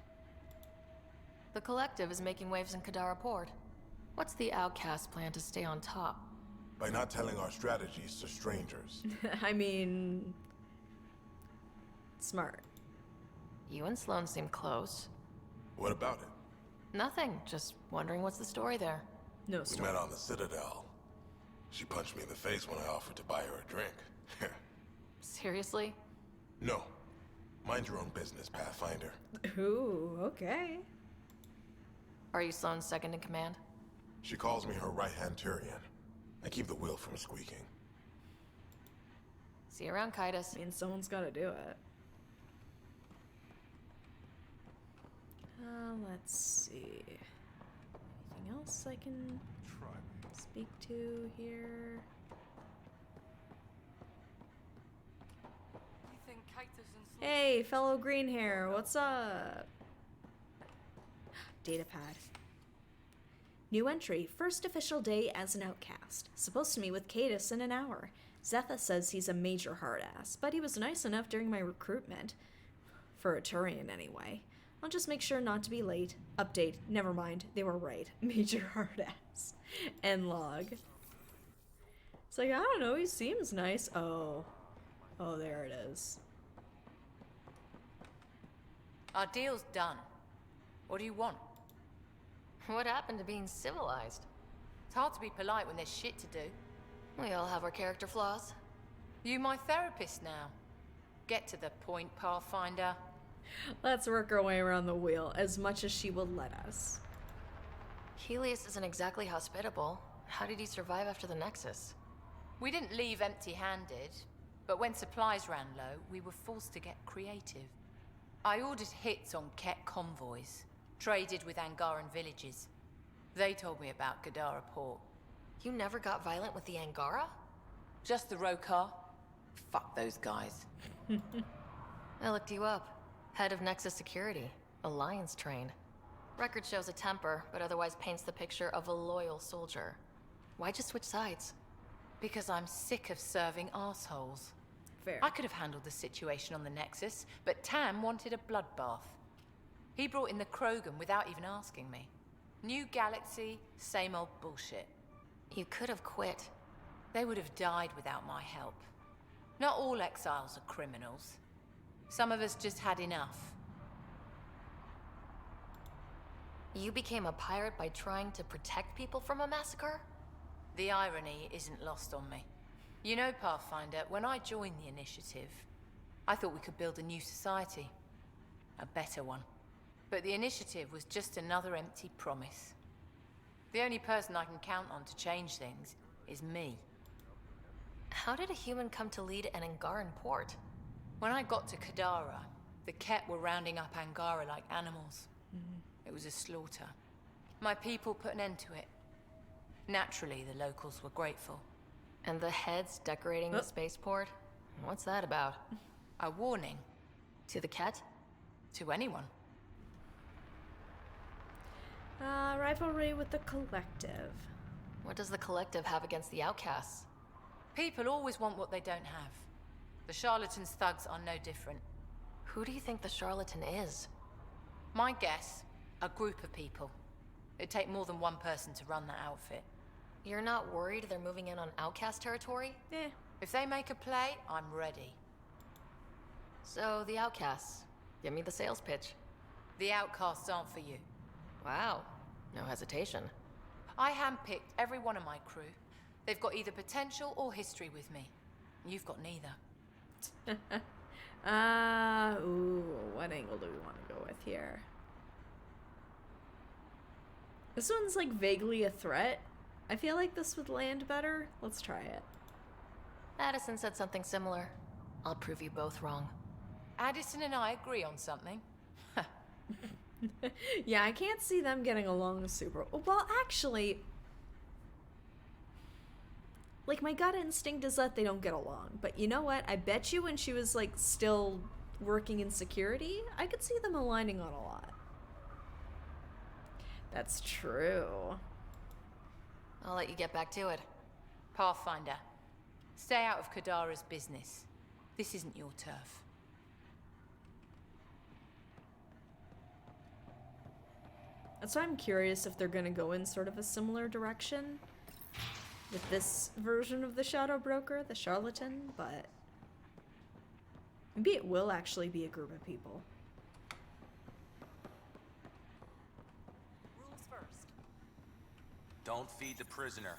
The Collective is making waves in Kadara Port. What's the Outcast plan to stay on top? By not telling our strategies to strangers. I mean... smart. You and Sloane seem close. What about it? Nothing. Just wondering what's the story there. No story. We met on the Citadel. She punched me in the face when I offered to buy her a drink. Seriously? No. Mind your own business, Pathfinder. Ooh, okay. Are you Sloane's second in command? She calls me her right-hand Turian. I keep the wheel from squeaking. See you around, Kaitis. I mean, someone's gotta do it. Let's see. Anything else I can speak to here? Hey, fellow green hair, what's up? Datapad. New entry, first official day as an outcast. Supposed to meet with Cadis in an hour. Zetha says he's a major hard-ass, but he was nice enough during my recruitment. For a Turian, anyway. I'll just make sure not to be late. Update, never mind, they were right. Major hard-ass. End log. It's like, I don't know, he seems nice. Oh. Oh, there it is. Our deal's done. What do you want? What happened to being civilized? It's hard to be polite when there's shit to do. We all have our character flaws. You my therapist now. Get to the point, Pathfinder. Let's work our way around the wheel as much as she will let us. Helios isn't exactly hospitable. How did he survive after the Nexus? We didn't leave empty-handed, but when supplies ran low, we were forced to get creative. I ordered hits on Ket convoys, traded with Angaran villages. They told me about Kadara Port. You never got violent with the Angara? Just the Rokar. Fuck those guys. I looked you up. Head of Nexus Security. Alliance trained. Record shows a temper, but otherwise paints the picture of a loyal soldier. Why'd you switch sides? Because I'm sick of serving assholes. Fair. I could have handled the situation on the Nexus, but Tam wanted a bloodbath. He brought in the Krogan without even asking me. New galaxy, same old bullshit. You could have quit. They would have died without my help. Not all exiles are criminals. Some of us just had enough. You became a pirate by trying to protect people from a massacre? The irony isn't lost on me. You know, Pathfinder, when I joined the Initiative, I thought we could build a new society. A better one. But the Initiative was just another empty promise. The only person I can count on to change things is me. How did a human come to lead an Angaran port? When I got to Kadara, the Ket were rounding up Angara like animals. It was a slaughter. My people put an end to it. Naturally, the locals were grateful. And the heads decorating the spaceport? What's that about? A warning. To the Ket? To anyone. Rivalry with the Collective. What does the Collective have against the outcasts? People always want what they don't have. The Charlatan's thugs are no different. Who do you think the Charlatan is? My guess, a group of people. It'd take more than one person to run that outfit. You're not worried they're moving in on outcast territory? Eh. If they make a play, I'm ready. So, the outcasts. Give me the sales pitch. The outcasts aren't for you. Wow. No hesitation. I handpicked every one of my crew. They've got either potential or history with me. You've got neither. Ooh, what angle do we want to go with here? This one's like vaguely a threat. I feel like this would land better. Let's try it. Addison said something similar. I'll prove you both wrong. Addison and I agree on something. Yeah, I can't see them getting along super well. Actually, like, my gut instinct is that they don't get along. But you know what? I bet you when she was, like, still working in security, I could see them aligning on a lot. That's true. I'll let you get back to it. Pathfinder, stay out of Kadara's business. This isn't your turf. That's why I'm curious if they're gonna go in sort of a similar direction with this version of the Shadow Broker, the Charlatan, but maybe it will actually be a group of people. Rules first. Don't feed the prisoner.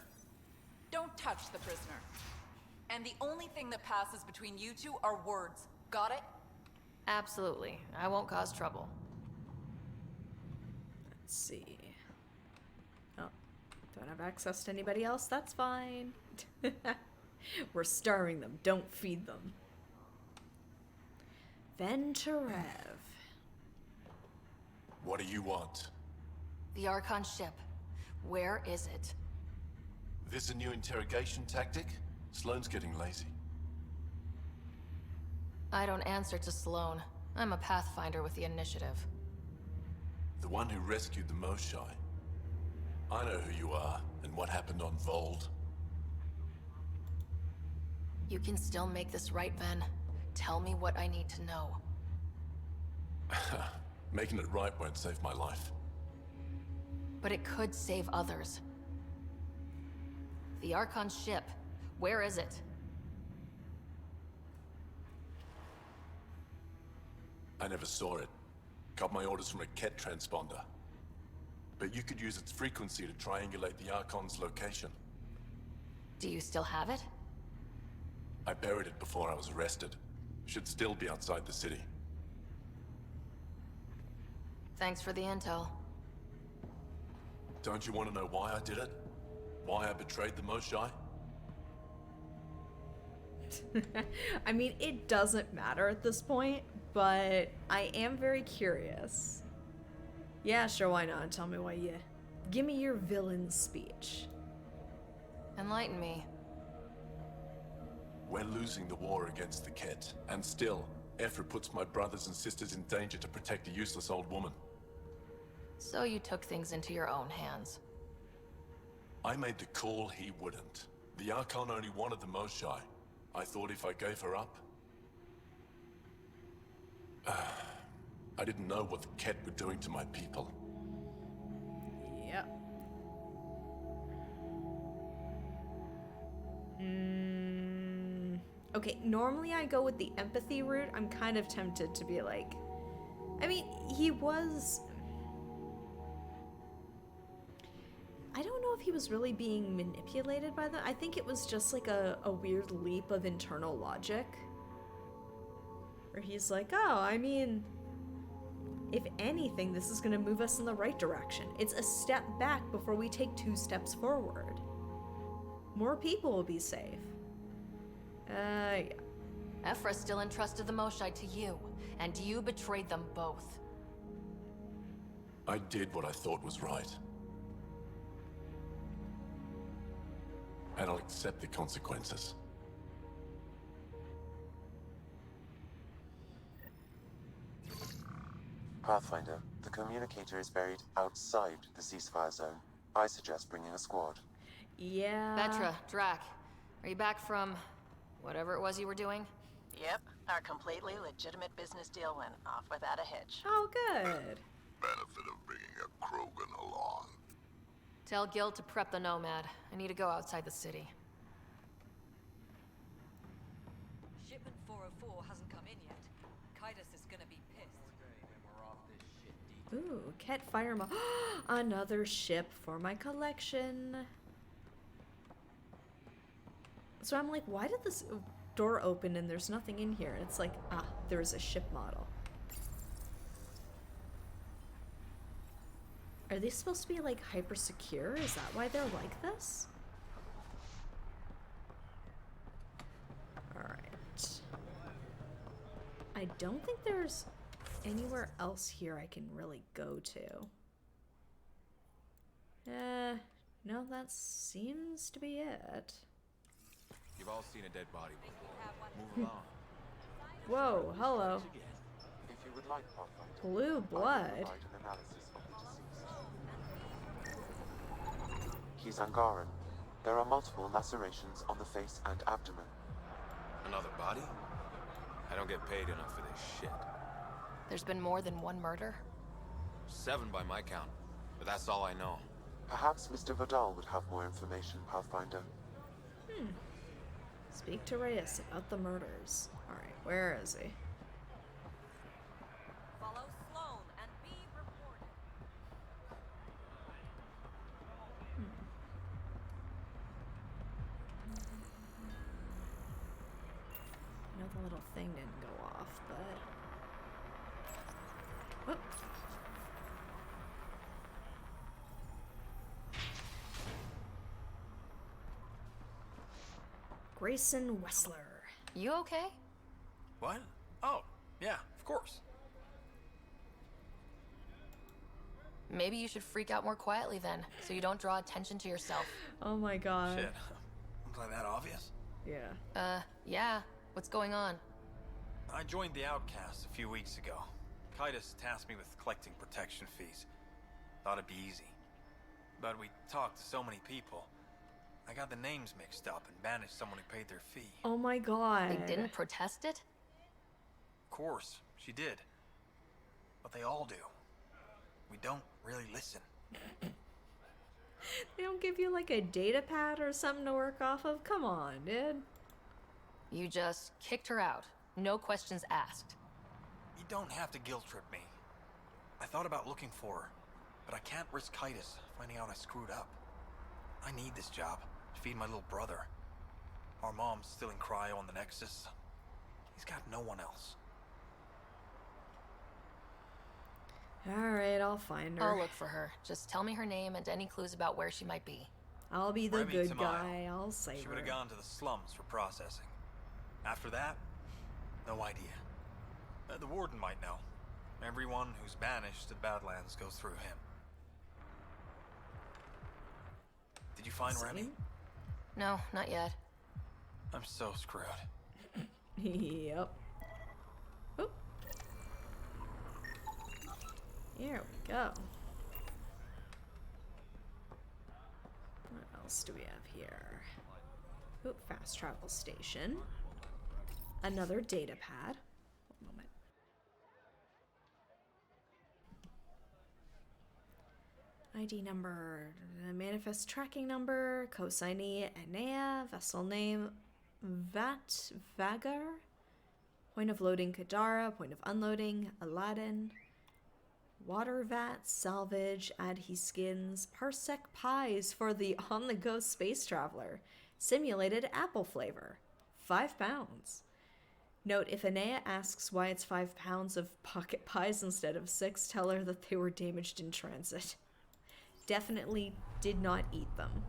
Don't touch the prisoner. And the only thing that passes between you two are words. Got it? Absolutely. I won't cause trouble. Let's see. Oh, don't have access to anybody else? That's fine. We're starving them. Don't feed them. Venturev. What do you want? The Archon ship. Where is it? This a new interrogation tactic? Sloane's getting lazy. I don't answer to Sloane. I'm a Pathfinder with the Initiative. The one who rescued the Moshai. I know who you are, and what happened on Vold. You can still make this right, Ven. Tell me what I need to know. Making it right won't save my life. But it could save others. The Archon ship. Where is it? I never saw it. Got my orders from a Ket transponder. But you could use its frequency to triangulate the Archon's location. Do you still have it? I buried it before I was arrested. Should still be outside the city. Thanks for the intel. Don't you want to know why I did it? Why I betrayed the Moshae? I mean, it doesn't matter at this point, but I am very curious. Yeah, sure, why not? Tell me why you... Give me your villain speech. Enlighten me. We're losing the war against the Ket, and still, Ephra puts my brothers and sisters in danger to protect a useless old woman. So you took things into your own hands. I made the call he wouldn't. The Archon only wanted the Moshae. I thought if I gave her up... I didn't know what the Ket were doing to my people. Yep. Okay, normally I go with the empathy route. I'm kind of tempted to be like... I mean, he was... I don't know if he was really being manipulated by them. I think it was just like a weird leap of internal logic. Where he's like, oh, I mean... If anything, this is gonna move us in the right direction. It's a step back before we take 2 steps forward. More people will be safe. Yeah. Ephra still entrusted the Moshae to you, and you betrayed them both. I did what I thought was right. And I'll accept the consequences. Pathfinder, the communicator is buried outside the ceasefire zone. I suggest bringing a squad. Yeah. Vetra, Drac, are you back from whatever it was you were doing? Yep, our completely legitimate business deal went off without a hitch. Oh, good. Benefit of bringing a Krogan along. Tell Gil to prep the Nomad. I need to go outside the city. Shipment 404 hasn't come in yet. Kaidos is gonna be pissed. Ooh, Ket Fire Mo- Another ship for my collection. So I'm like, why did this door open and there's nothing in here? It's like, ah, there's a ship model. Are they supposed to be like hyper secure? Is that why they're like this? Alright. I don't think there's anywhere else here I can really go to. No, that seems to be it. You've all seen a dead body before. Move along. Whoa, hello. If you would like, Pathfinder, Blue blood. I will provide an analysis of the deceased. He's Angaran. There are multiple lacerations on the face and abdomen. Another body? I don't get paid enough for this shit. There's been more than one murder? 7 by my count, but that's all I know. Perhaps Mr. Vidal would have more information, Pathfinder. Speak to Reyes about the murders. Alright, where is he? Follow Sloan and be reported. I know the little thing didn't go off, but... Whoop. Grayson Wessler. You okay? What? Oh, yeah, of course. Maybe you should freak out more quietly then, so you don't draw attention to yourself. Oh my god. Shit. Was I that obvious? Yeah. Yeah. What's going on? I joined the Outcasts a few weeks ago. Kaidos tasked me with collecting protection fees. Thought it'd be easy. But we talked to so many people. I got the names mixed up and banished someone who paid their fee. Oh my god. They didn't protest it? Of course, she did. But they all do. We don't really listen. They don't give you like a data pad or something to work off of? Come on, dude. You just kicked her out. No questions asked. You don't have to guilt trip me. I thought about looking for her, but I can't risk Kaidos finding out I screwed up. I need this job to feed my little brother. Our mom's still in cryo on the Nexus. He's got no one else. Alright, I'll find her. I'll look for her. Just tell me her name and any clues about where she might be. I'll be the Remy good Tamayo. guy. I'll save She would her. have gone to the slums for processing. After that, no idea. The warden might know. Everyone who's banished to the Badlands goes through him. Did you find Remy? No, not yet. I'm so screwed. Yep. Oop. Here we go. What else do we have here? Oop, fast travel station. Another data pad. One moment. ID number, manifest tracking number, cosignee Enea, vessel name Vagar, point of loading Kadara, point of unloading Aladdin, water vat, salvage, adheskins, parsec pies for the on-the-go space traveler, simulated apple flavor, 5 pounds. Note, if Enea asks why it's 5 pounds of pocket pies instead of 6, tell her that they were damaged in transit. Definitely did not eat them.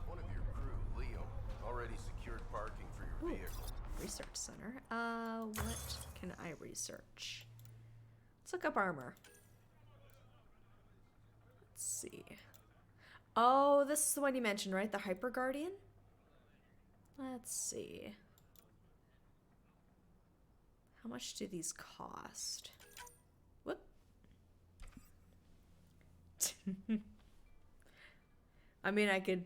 One of your crew, Leo, already secured parking for your vehicle. Research center. What can I research? Let's look up armor. Let's see. Oh, this is the one you mentioned, right? The Hyper Guardian? Let's see. How much do these cost? Whoop. I mean, I could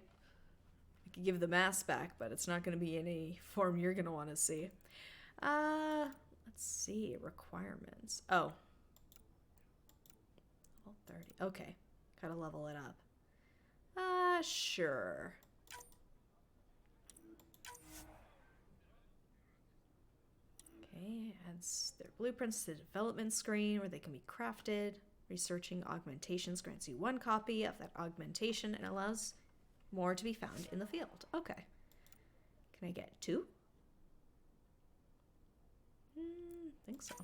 give the mask back, but it's not going to be in any form you're going to want to see. Let's see. Requirements. Oh. Level 30. Okay. Gotta level it up. Sure. Okay, adds their blueprints to the development screen where they can be crafted. Researching augmentations grants you 1 copy of that augmentation and allows more to be found in the field. Okay. Can I get 2? Think so.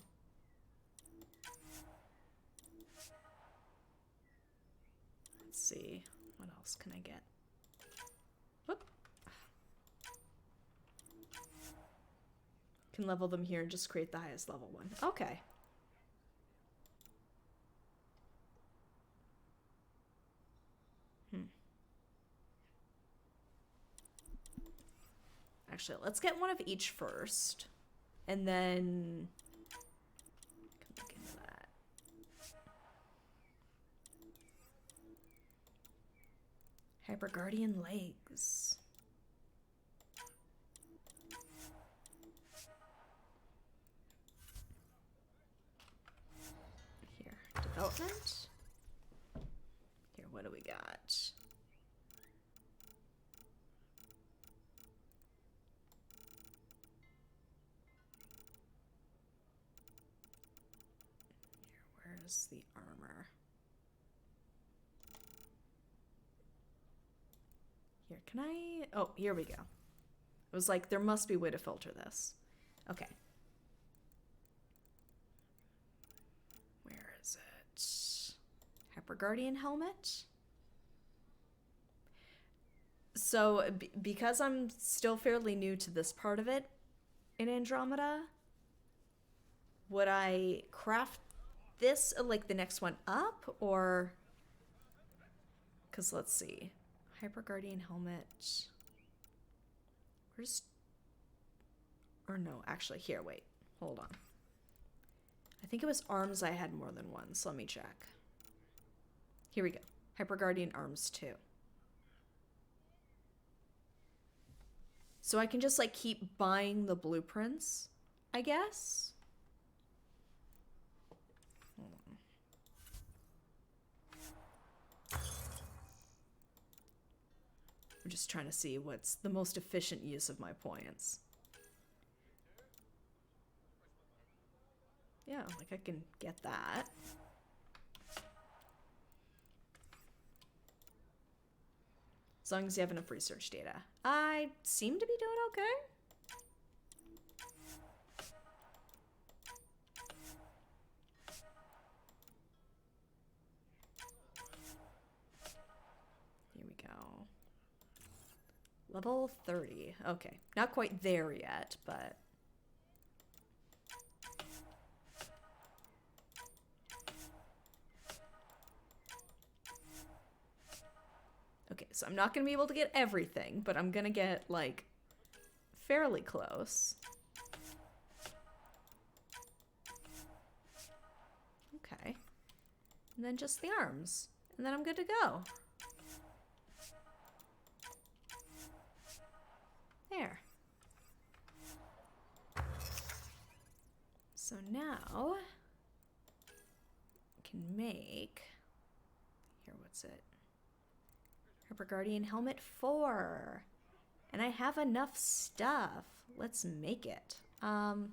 Let's see. What else can I get? Whoop. Can level them here and just create the highest level one. Okay. Actually, let's get one of each first. And then can look into that. Hyper Guardian legs. Here, development. Here, what do we got? Where's the armor? Here, can I? Oh, here we go. It was like, there must be a way to filter this. Okay. Where is it? Hyper Guardian helmet? So, because I'm still fairly new to this part of it in Andromeda, would I craft this like the next one up, or because let's see, Hyper Guardian helmet, where's, or no, actually here, wait, hold on, I think it was arms I had more than one, so let me check. Here we go. Hyper Guardian arms 2. So I can just like keep buying the blueprints, I guess. I'm just trying to see what's the most efficient use of my points. Yeah, like I can get that. As long as you have enough research data. I seem to be doing okay. Level 30. Okay. Not quite there yet, but... Okay, so I'm not going to be able to get everything, but I'm going to get, like, fairly close. Okay. And then just the arms. And then I'm good to go. There. So now I can make, here, what's it? Harper Guardian Helmet 4. And I have enough stuff. Let's make it. Ooh,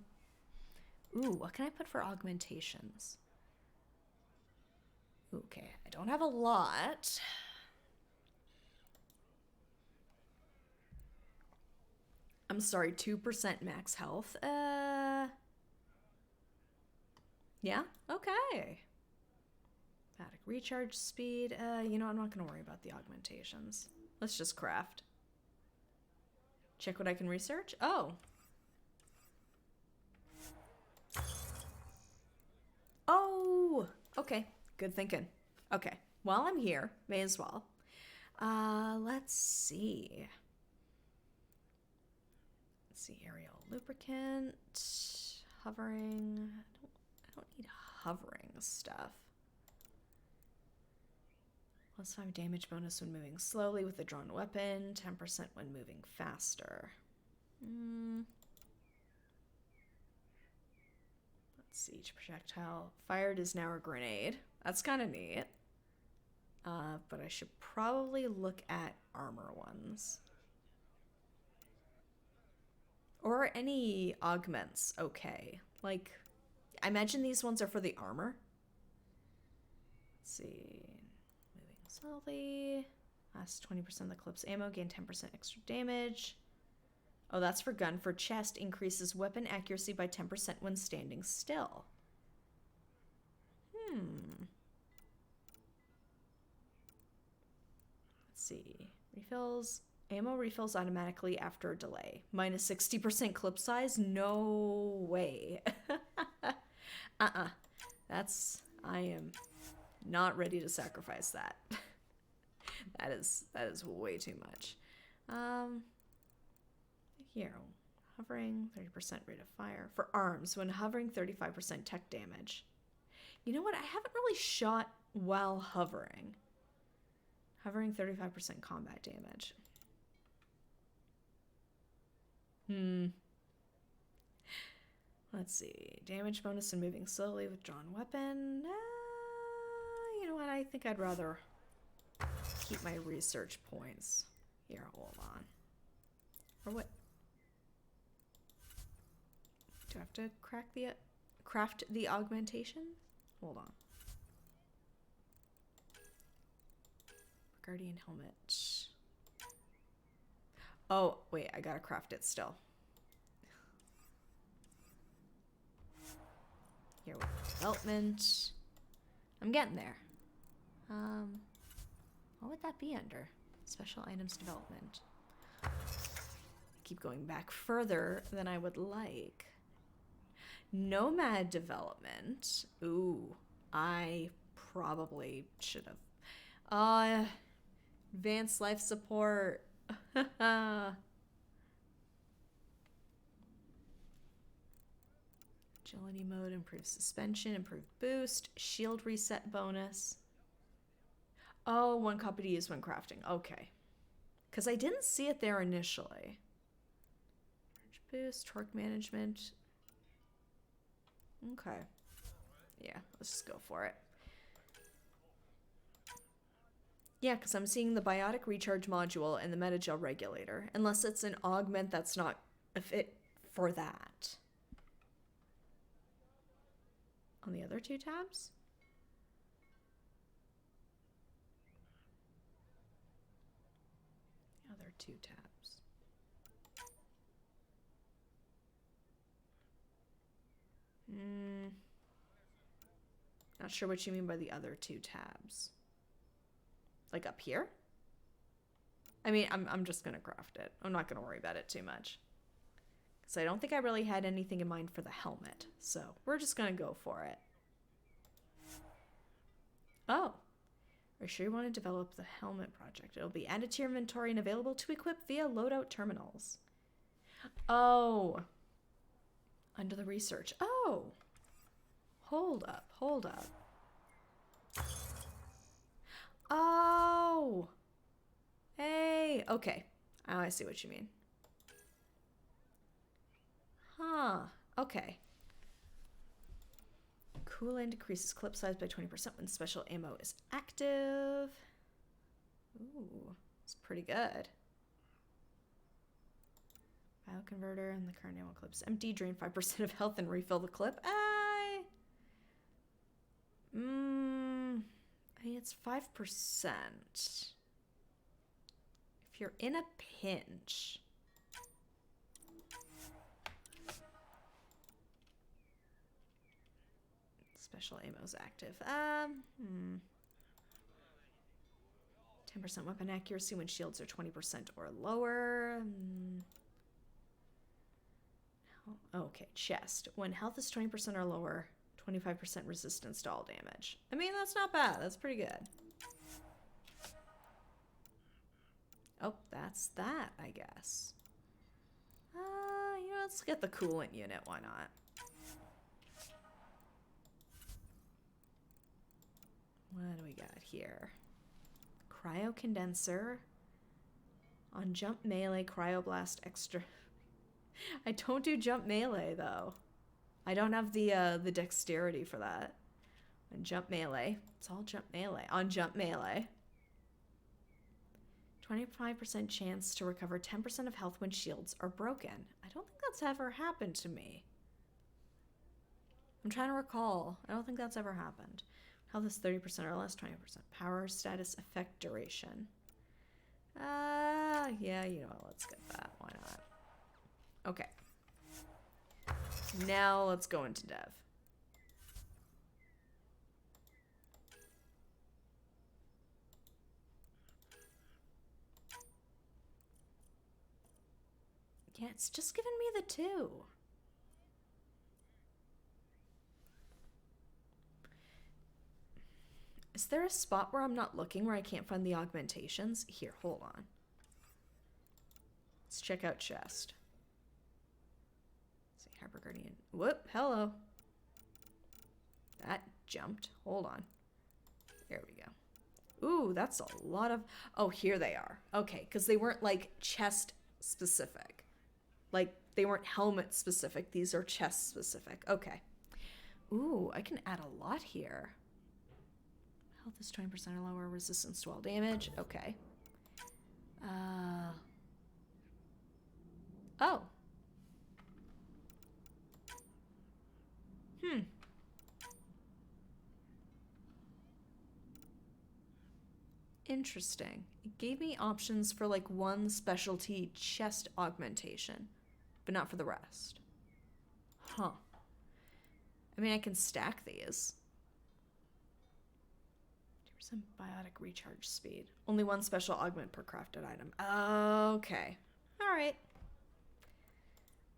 what can I put for augmentations? Okay, I don't have a lot. I'm sorry, 2% max health. Yeah, okay. Static recharge speed. You know, I'm not gonna worry about the augmentations. Let's just craft. Check what I can research. Oh. Oh, okay. Good thinking. Okay. While I'm here, may as well. Let's see. Let's see, aerial lubricant, hovering. I don't need hovering stuff. +5 damage bonus when moving slowly with a drawn weapon, 10% when moving faster. Let's see, each projectile fired is now a grenade. That's kind of neat. But I should probably look at armor ones. Or any augments, okay. Like, I imagine these ones are for the armor. Let's see. Moving slowly. Last 20% of the clip's ammo, gain 10% extra damage. Oh, that's for gun. For chest, increases weapon accuracy by 10% when standing still. Let's see. Refills. Ammo refills automatically after a delay. Minus 60% clip size? No way. I am not ready to sacrifice that. that is way too much. Here, hovering, 30% rate of fire. For arms, when hovering, 35% tech damage. You know what? I haven't really shot while hovering. Hovering, 35% combat damage. Let's see. Damage bonus and moving slowly with drawn weapon. You know what? I think I'd rather keep my research points. Here, hold on. Or what? Do I have to craft the augmentation? Hold on. Guardian helmet. Oh, wait, I gotta craft it still. Here with development. I'm getting there. What would that be under? Special items development. I keep going back further than I would like. Nomad development. Ooh, I probably should have. Advanced life support. Agility mode, improved suspension, improved boost, shield reset bonus. Oh, 1 copy to use when crafting. Okay. Because I didn't see it there initially. Boost, torque management. Okay. Yeah, let's just go for it. Yeah, because I'm seeing the biotic recharge module and the metagel regulator. Unless it's an augment that's not a fit for that. On the other 2 tabs? The other 2 tabs. Not sure what you mean by the other 2 tabs. Like up here? I mean, I'm just gonna craft it. I'm not gonna worry about it too much. Because I don't think I really had anything in mind for the helmet. So we're just gonna go for it. Oh. Are you sure you want to develop the helmet project? It'll be added to your inventory and available to equip via loadout terminals. Oh. Under the research. Oh. Hold up. Hold up. Oh. Hey. Okay. Oh, I see what you mean. Huh. Okay. Coolant decreases clip size by 20% when special ammo is active. Ooh, it's pretty good. Bioconverter and the current ammo clip's empty. Drain 5% of health and refill the clip. I mean, it's 5%. If you're in a pinch. Special ammo's active. 10% weapon accuracy when shields are 20% or lower. Okay, chest. When health is 20% or lower, 25% resistance to all damage. I mean, that's not bad. That's pretty good. Oh, that's that, I guess. You know, let's get the coolant unit. Why not? What do we got here? Cryo condenser. On jump melee, cryoblast extra. I don't do jump melee though. I don't have the dexterity for that. On jump melee, it's all jump melee. On jump melee, 25% chance to recover 10% of health when shields are broken. I don't think that's ever happened to me. I'm trying to recall. I don't think that's ever happened. Health is 30% or less, 20%. Power status effect duration. Yeah, you know what, let's get that. Why not? Okay. Now let's go into dev. Yeah, it's just giving me the 2. Is there a spot where I'm not looking where I can't find the augmentations? Here, hold on. Let's check out chest. Let's see, Hyper Guardian. Whoop, hello. That jumped. Hold on. There we go. Ooh, that's a lot of... Oh, here they are. Okay, because they weren't, like, chest specific. Like, they weren't helmet specific. These are chest specific. Okay. Ooh, I can add a lot here. Health is 20% or lower. Resistance to all damage. Okay. Oh. Interesting. It gave me options for like one specialty chest augmentation, but not for the rest. Huh. I mean, I can stack these. 2% biotic recharge speed. Only one special augment per crafted item. Okay. All right.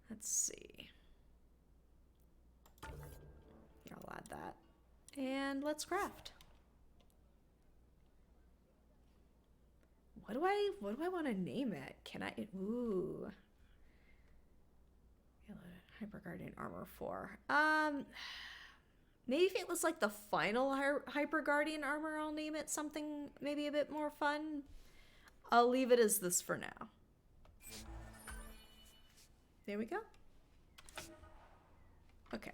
Let's see. Here, I'll add that. And let's craft. What do I want to name it? Can I? Ooh. Hyper Guardian Armor 4. Maybe if it was like the final Hyper Guardian Armor, I'll name it something maybe a bit more fun. I'll leave it as this for now. There we go. Okay.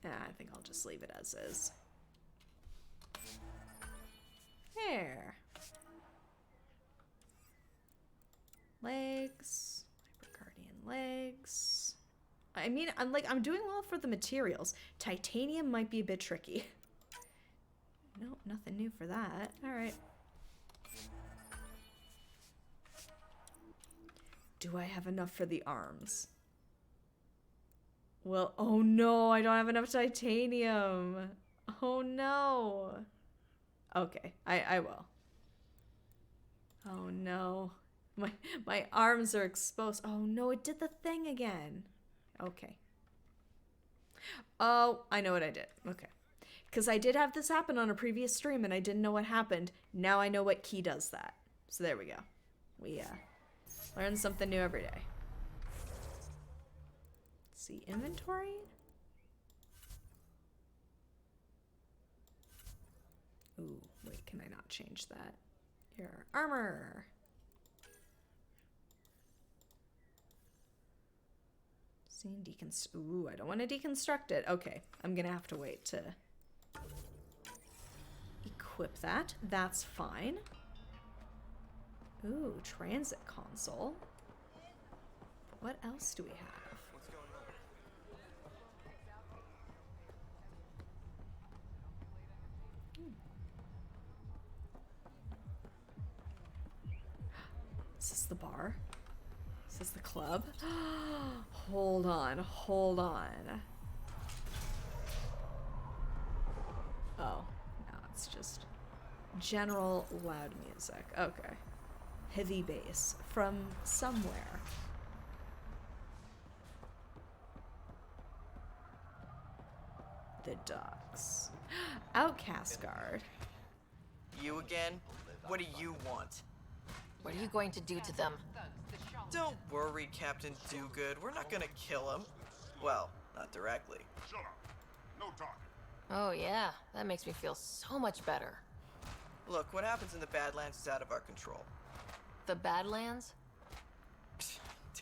I think I'll just leave it as is. There. Legs. Hypercardian legs. I mean, I'm doing well for the materials. Titanium might be a bit tricky. Nope, nothing new for that. Alright. Do I have enough for the arms? Well, oh no, I don't have enough titanium. Oh no. Okay, I will. Oh no. My arms are exposed. Oh no, it did the thing again. Okay. Oh, I know what I did. Okay. Because I did have this happen on a previous stream and I didn't know what happened. Now I know what key does that. So there we go. We learn something new every day. Let's see, inventory? Ooh, wait, can I not change that? Your armor. Scene deconstruct. Ooh, I don't want to deconstruct it. Okay, I'm gonna have to wait to equip that. That's fine. Ooh, transit console. What else do we have? What's going on? Is this the bar? Is this the club? Hold on, hold on. Oh, no, it's just general loud music. Okay. Heavy bass from somewhere. The docks. Outcast guard. You again? What do you want? What are you going to do to them? Don't worry, Captain Do-Good. We're not gonna kill him. Well, not directly. Shut up. No talking. Oh yeah, that makes me feel so much better. Look, what happens in the Badlands is out of our control. The Badlands?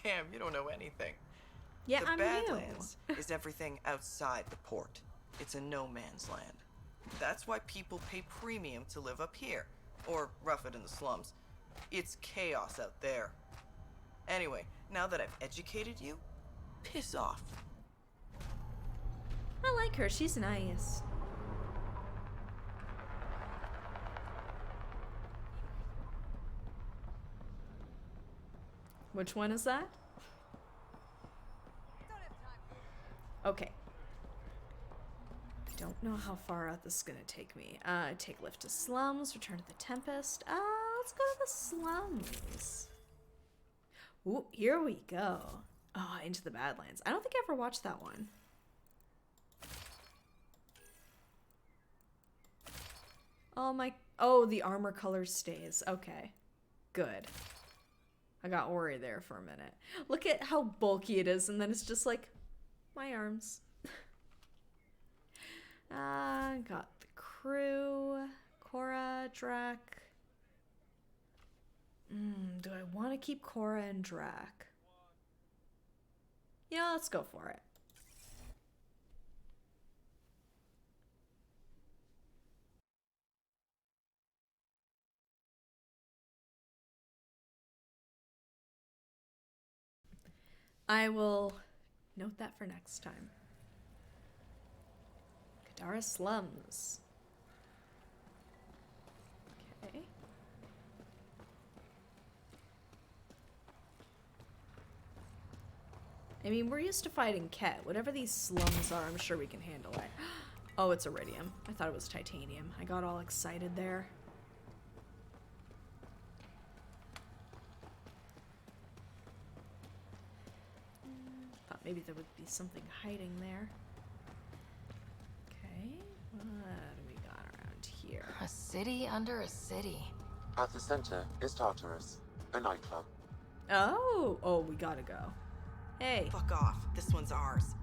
Damn, you don't know anything. Yeah, the I'm Badlands is everything outside the port. It's a no man's land. That's why people pay premium to live up here, or rough it in the slums. It's chaos out there. Anyway, now that I've educated you, piss off. I like her. She's nice. Which one is that? Okay. Don't know how far out this is gonna take me. Take lift to slums, return to the Tempest. Let's go to the slums. Ooh, here we go. Oh, into the Badlands. I don't think I ever watched that one. Oh, the armor color stays. Okay. Good. I got worried there for a minute. Look at how bulky it is, and then it's just like, my arms. Got the crew. Cora, Drac. Do I want to keep Cora and Drac? Yeah, let's go for it. I will note that for next time. Kadara slums. Okay. I mean, we're used to fighting Ket. Whatever these slums are, I'm sure we can handle it. Oh, it's iridium. I thought it was titanium. I got all excited there. Thought maybe there would be something hiding there. Okay, what do we got around here? A city under a city. At the center is Tartarus, a nightclub. Oh, we gotta go. Hey. Fuck off. This one's ours.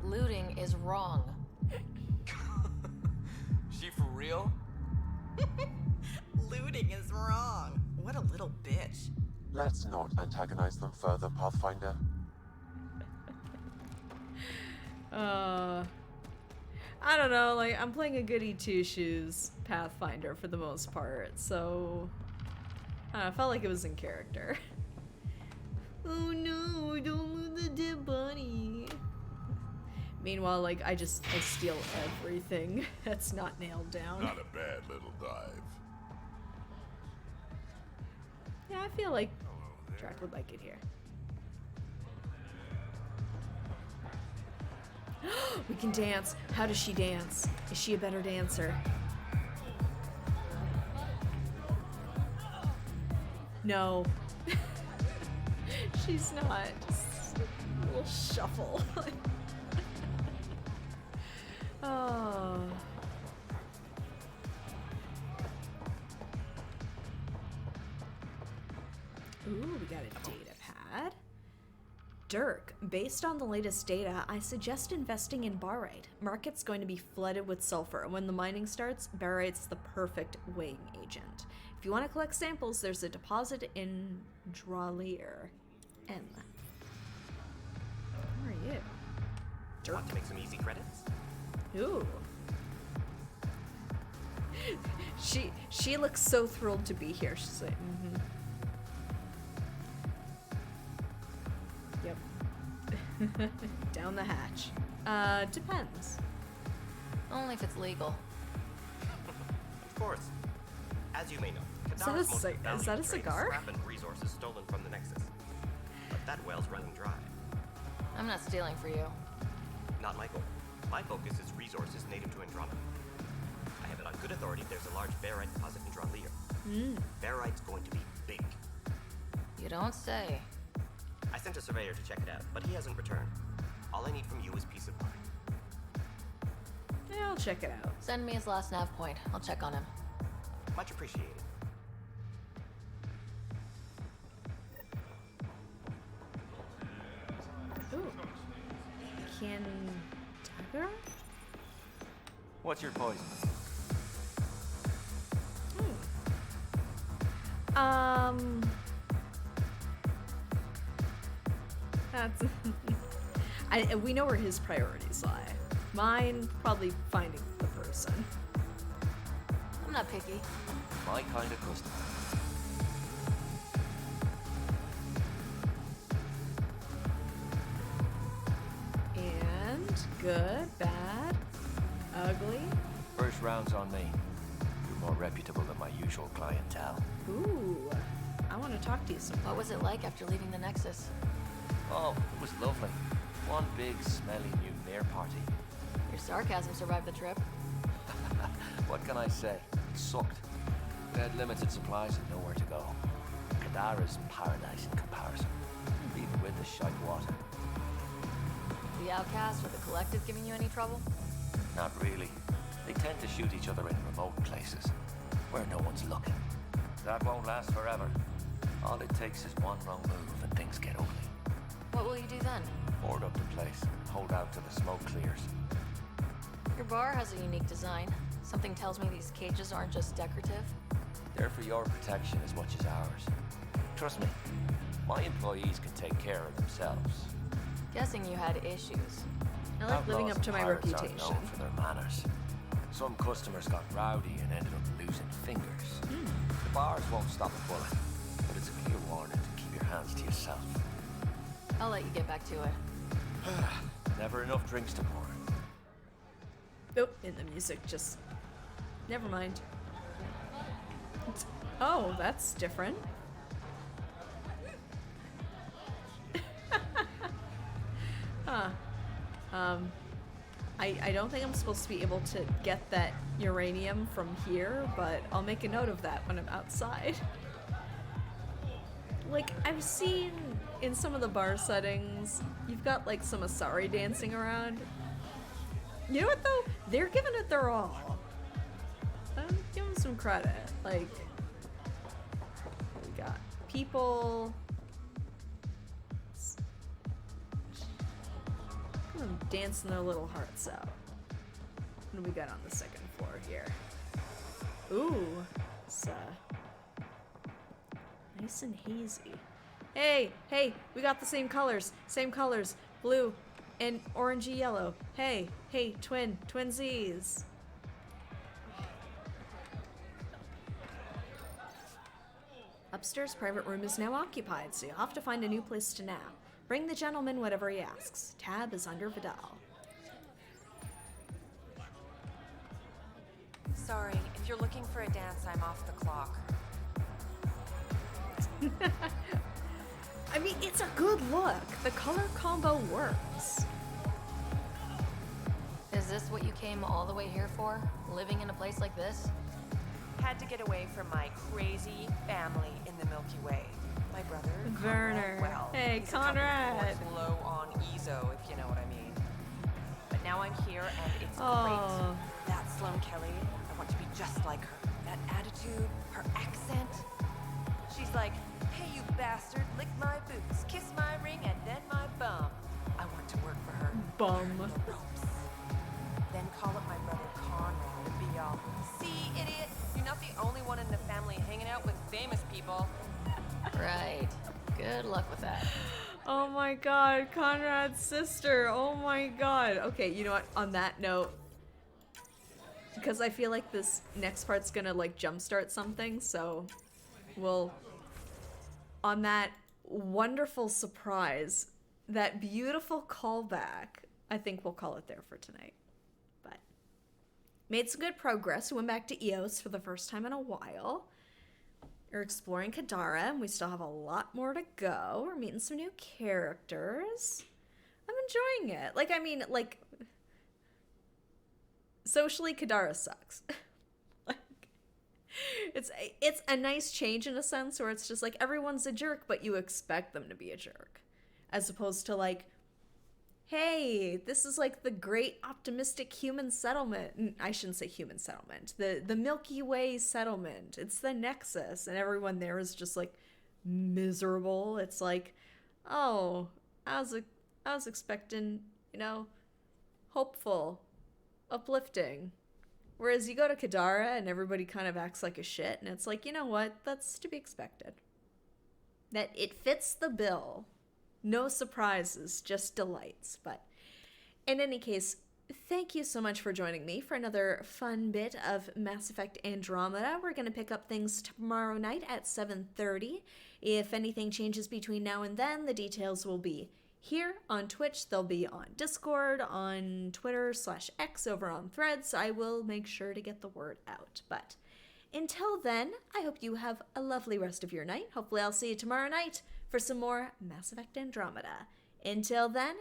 Looting is wrong. She for real? Looting is wrong. What a little bitch. Let's not antagonize them further, Pathfinder. I don't know, like, I'm playing a goody two-shoes Pathfinder for the most part, so I don't know, I felt like it was in character. Oh no, don't loot the dead body. Meanwhile, like, I steal everything that's not nailed down. Not a bad little dive. feel like Drac would like it here. We can dance. How does she dance? Is she a better dancer? No. She's not. Just a little shuffle. Oh. Ooh, we got a data pad. Dirk, based on the latest data, I suggest investing in barite. Market's going to be flooded with sulfur, and when the mining starts, barite's the perfect weighing agent. If you want to collect samples, there's a deposit in Dralier. M. Where are you? Dirk. Want to make some easy credits? Ooh. She looks so thrilled to be here. She's like, Yep. Down the hatch. Depends. Only if it's legal. Of course. As you may know, Is that a cigar? Scrap and resources stolen from the Nexus. But that well's running dry. I'm not stealing for you. Not my goal. My focus is resources native to Andromeda. I have it on good authority there's a large barite deposit in Dralier. Barite's going to be big. You don't say. I sent a surveyor to check it out, but he hasn't returned. All I need from you is peace of mind. Yeah, I'll check it out. Send me his last nav point. I'll check on him. Much appreciated. Ooh. Can dagger? What's your poison? That's we know where his priorities lie. Mine, probably finding the person. I'm not picky. My kind of customer. And good, bad, ugly. First round's on me. You're more reputable than my usual clientele. Ooh, I want to talk to you some more. What was it like after leaving the Nexus? Oh, it was lovely. One big, smelly new mare party. Your sarcasm survived the trip. What can I say? It sucked. We had limited supplies and nowhere to go. Kadara's paradise in comparison, even with the shite water. The Outcast or the Collective giving you any trouble? Not really. They tend to shoot each other in remote places, where no one's looking. That won't last forever. All it takes is one wrong move and things get ugly. What will you do then? Board up the place, hold out till the smoke clears. Your bar has a unique design. Something tells me these cages aren't just decorative. They're for your protection as much as ours. Trust me, my employees can take care of themselves. Guessing you had issues. I like living up to my Pirates reputation. Are known for their manners. Some customers got rowdy and ended up losing fingers. The bars won't stop a bullet, but it's a clear warning to keep your hands to yourself. I'll let you get back to it. Never enough drinks to pour. Oh, and the music just... Never mind. Oh, that's different. Huh. I don't think I'm supposed to be able to get that uranium from here, but I'll make a note of that when I'm outside. Like, I've seen in some of the bar settings, you've got like some Asari dancing around. You know what though? They're giving it their all. Give them some credit. Like, we got people. Come dancing their little hearts out. What do we got on the second floor here? Ooh, it's nice and hazy. Hey, we got the same colors. Blue and orangey yellow. Hey, twinsies. Upstairs private room is now occupied, so you'll have to find a new place to nap. Bring the gentleman whatever he asks. Tab is under Vidal. Sorry, if you're looking for a dance, I'm off the clock. I mean, it's a good look. The color combo works. Is this what you came all the way here for? Living in a place like this? Had to get away from my crazy family in the Milky Way. My brother, Werner. Conrad, well, Hey, he's Conrad. a couple floors low on EZO, if you know what I mean. But now I'm here and it's Oh. great. That Sloane Kelly, I want to be just like her. That attitude, her accent. She's like, hey you bastard, lick my boots, kiss my ring, and then my bum. I want to work for her. Bum. Learn the ropes. Then call up my brother Conrad and be all, see, idiot, you're not the only one in the family hanging out with famous people. Right. Good luck with that. Oh my god, Conrad's sister. Oh my god. Okay, you know what? On that note, because I feel like this next part's gonna like jumpstart something, so we'll, on that wonderful surprise, that beautiful callback, I think we'll call it there for tonight. But made some good progress. We went back to Eos for the first time in a while. We're exploring Kadara, and we still have a lot more to go. We're meeting some new characters. I'm enjoying it. Like, I mean, like, socially, Kadara sucks. Like, it's a nice change in a sense where it's just like everyone's a jerk, but you expect them to be a jerk. As opposed to like, hey, this is like the great optimistic human settlement. I shouldn't say human settlement. The Milky Way settlement. It's the Nexus, and everyone there is just like miserable. It's like, oh, I was expecting, you know, hopeful, uplifting. Whereas you go to Kadara and everybody kind of acts like a shit, and it's like, you know what? That's to be expected. That it fits the bill. No surprises, just delights. But in any case, thank you so much for joining me for another fun bit of Mass Effect Andromeda. We're going to pick up things tomorrow night at 7:30. If anything changes between now and then, the details will be here on Twitch. They'll be on Discord, on Twitter/X, over on Threads. So I will make sure to get the word out. But until then, I hope you have a lovely rest of your night. Hopefully I'll see you tomorrow night for some more Mass Effect Andromeda. Until then,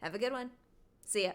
have a good one. See ya.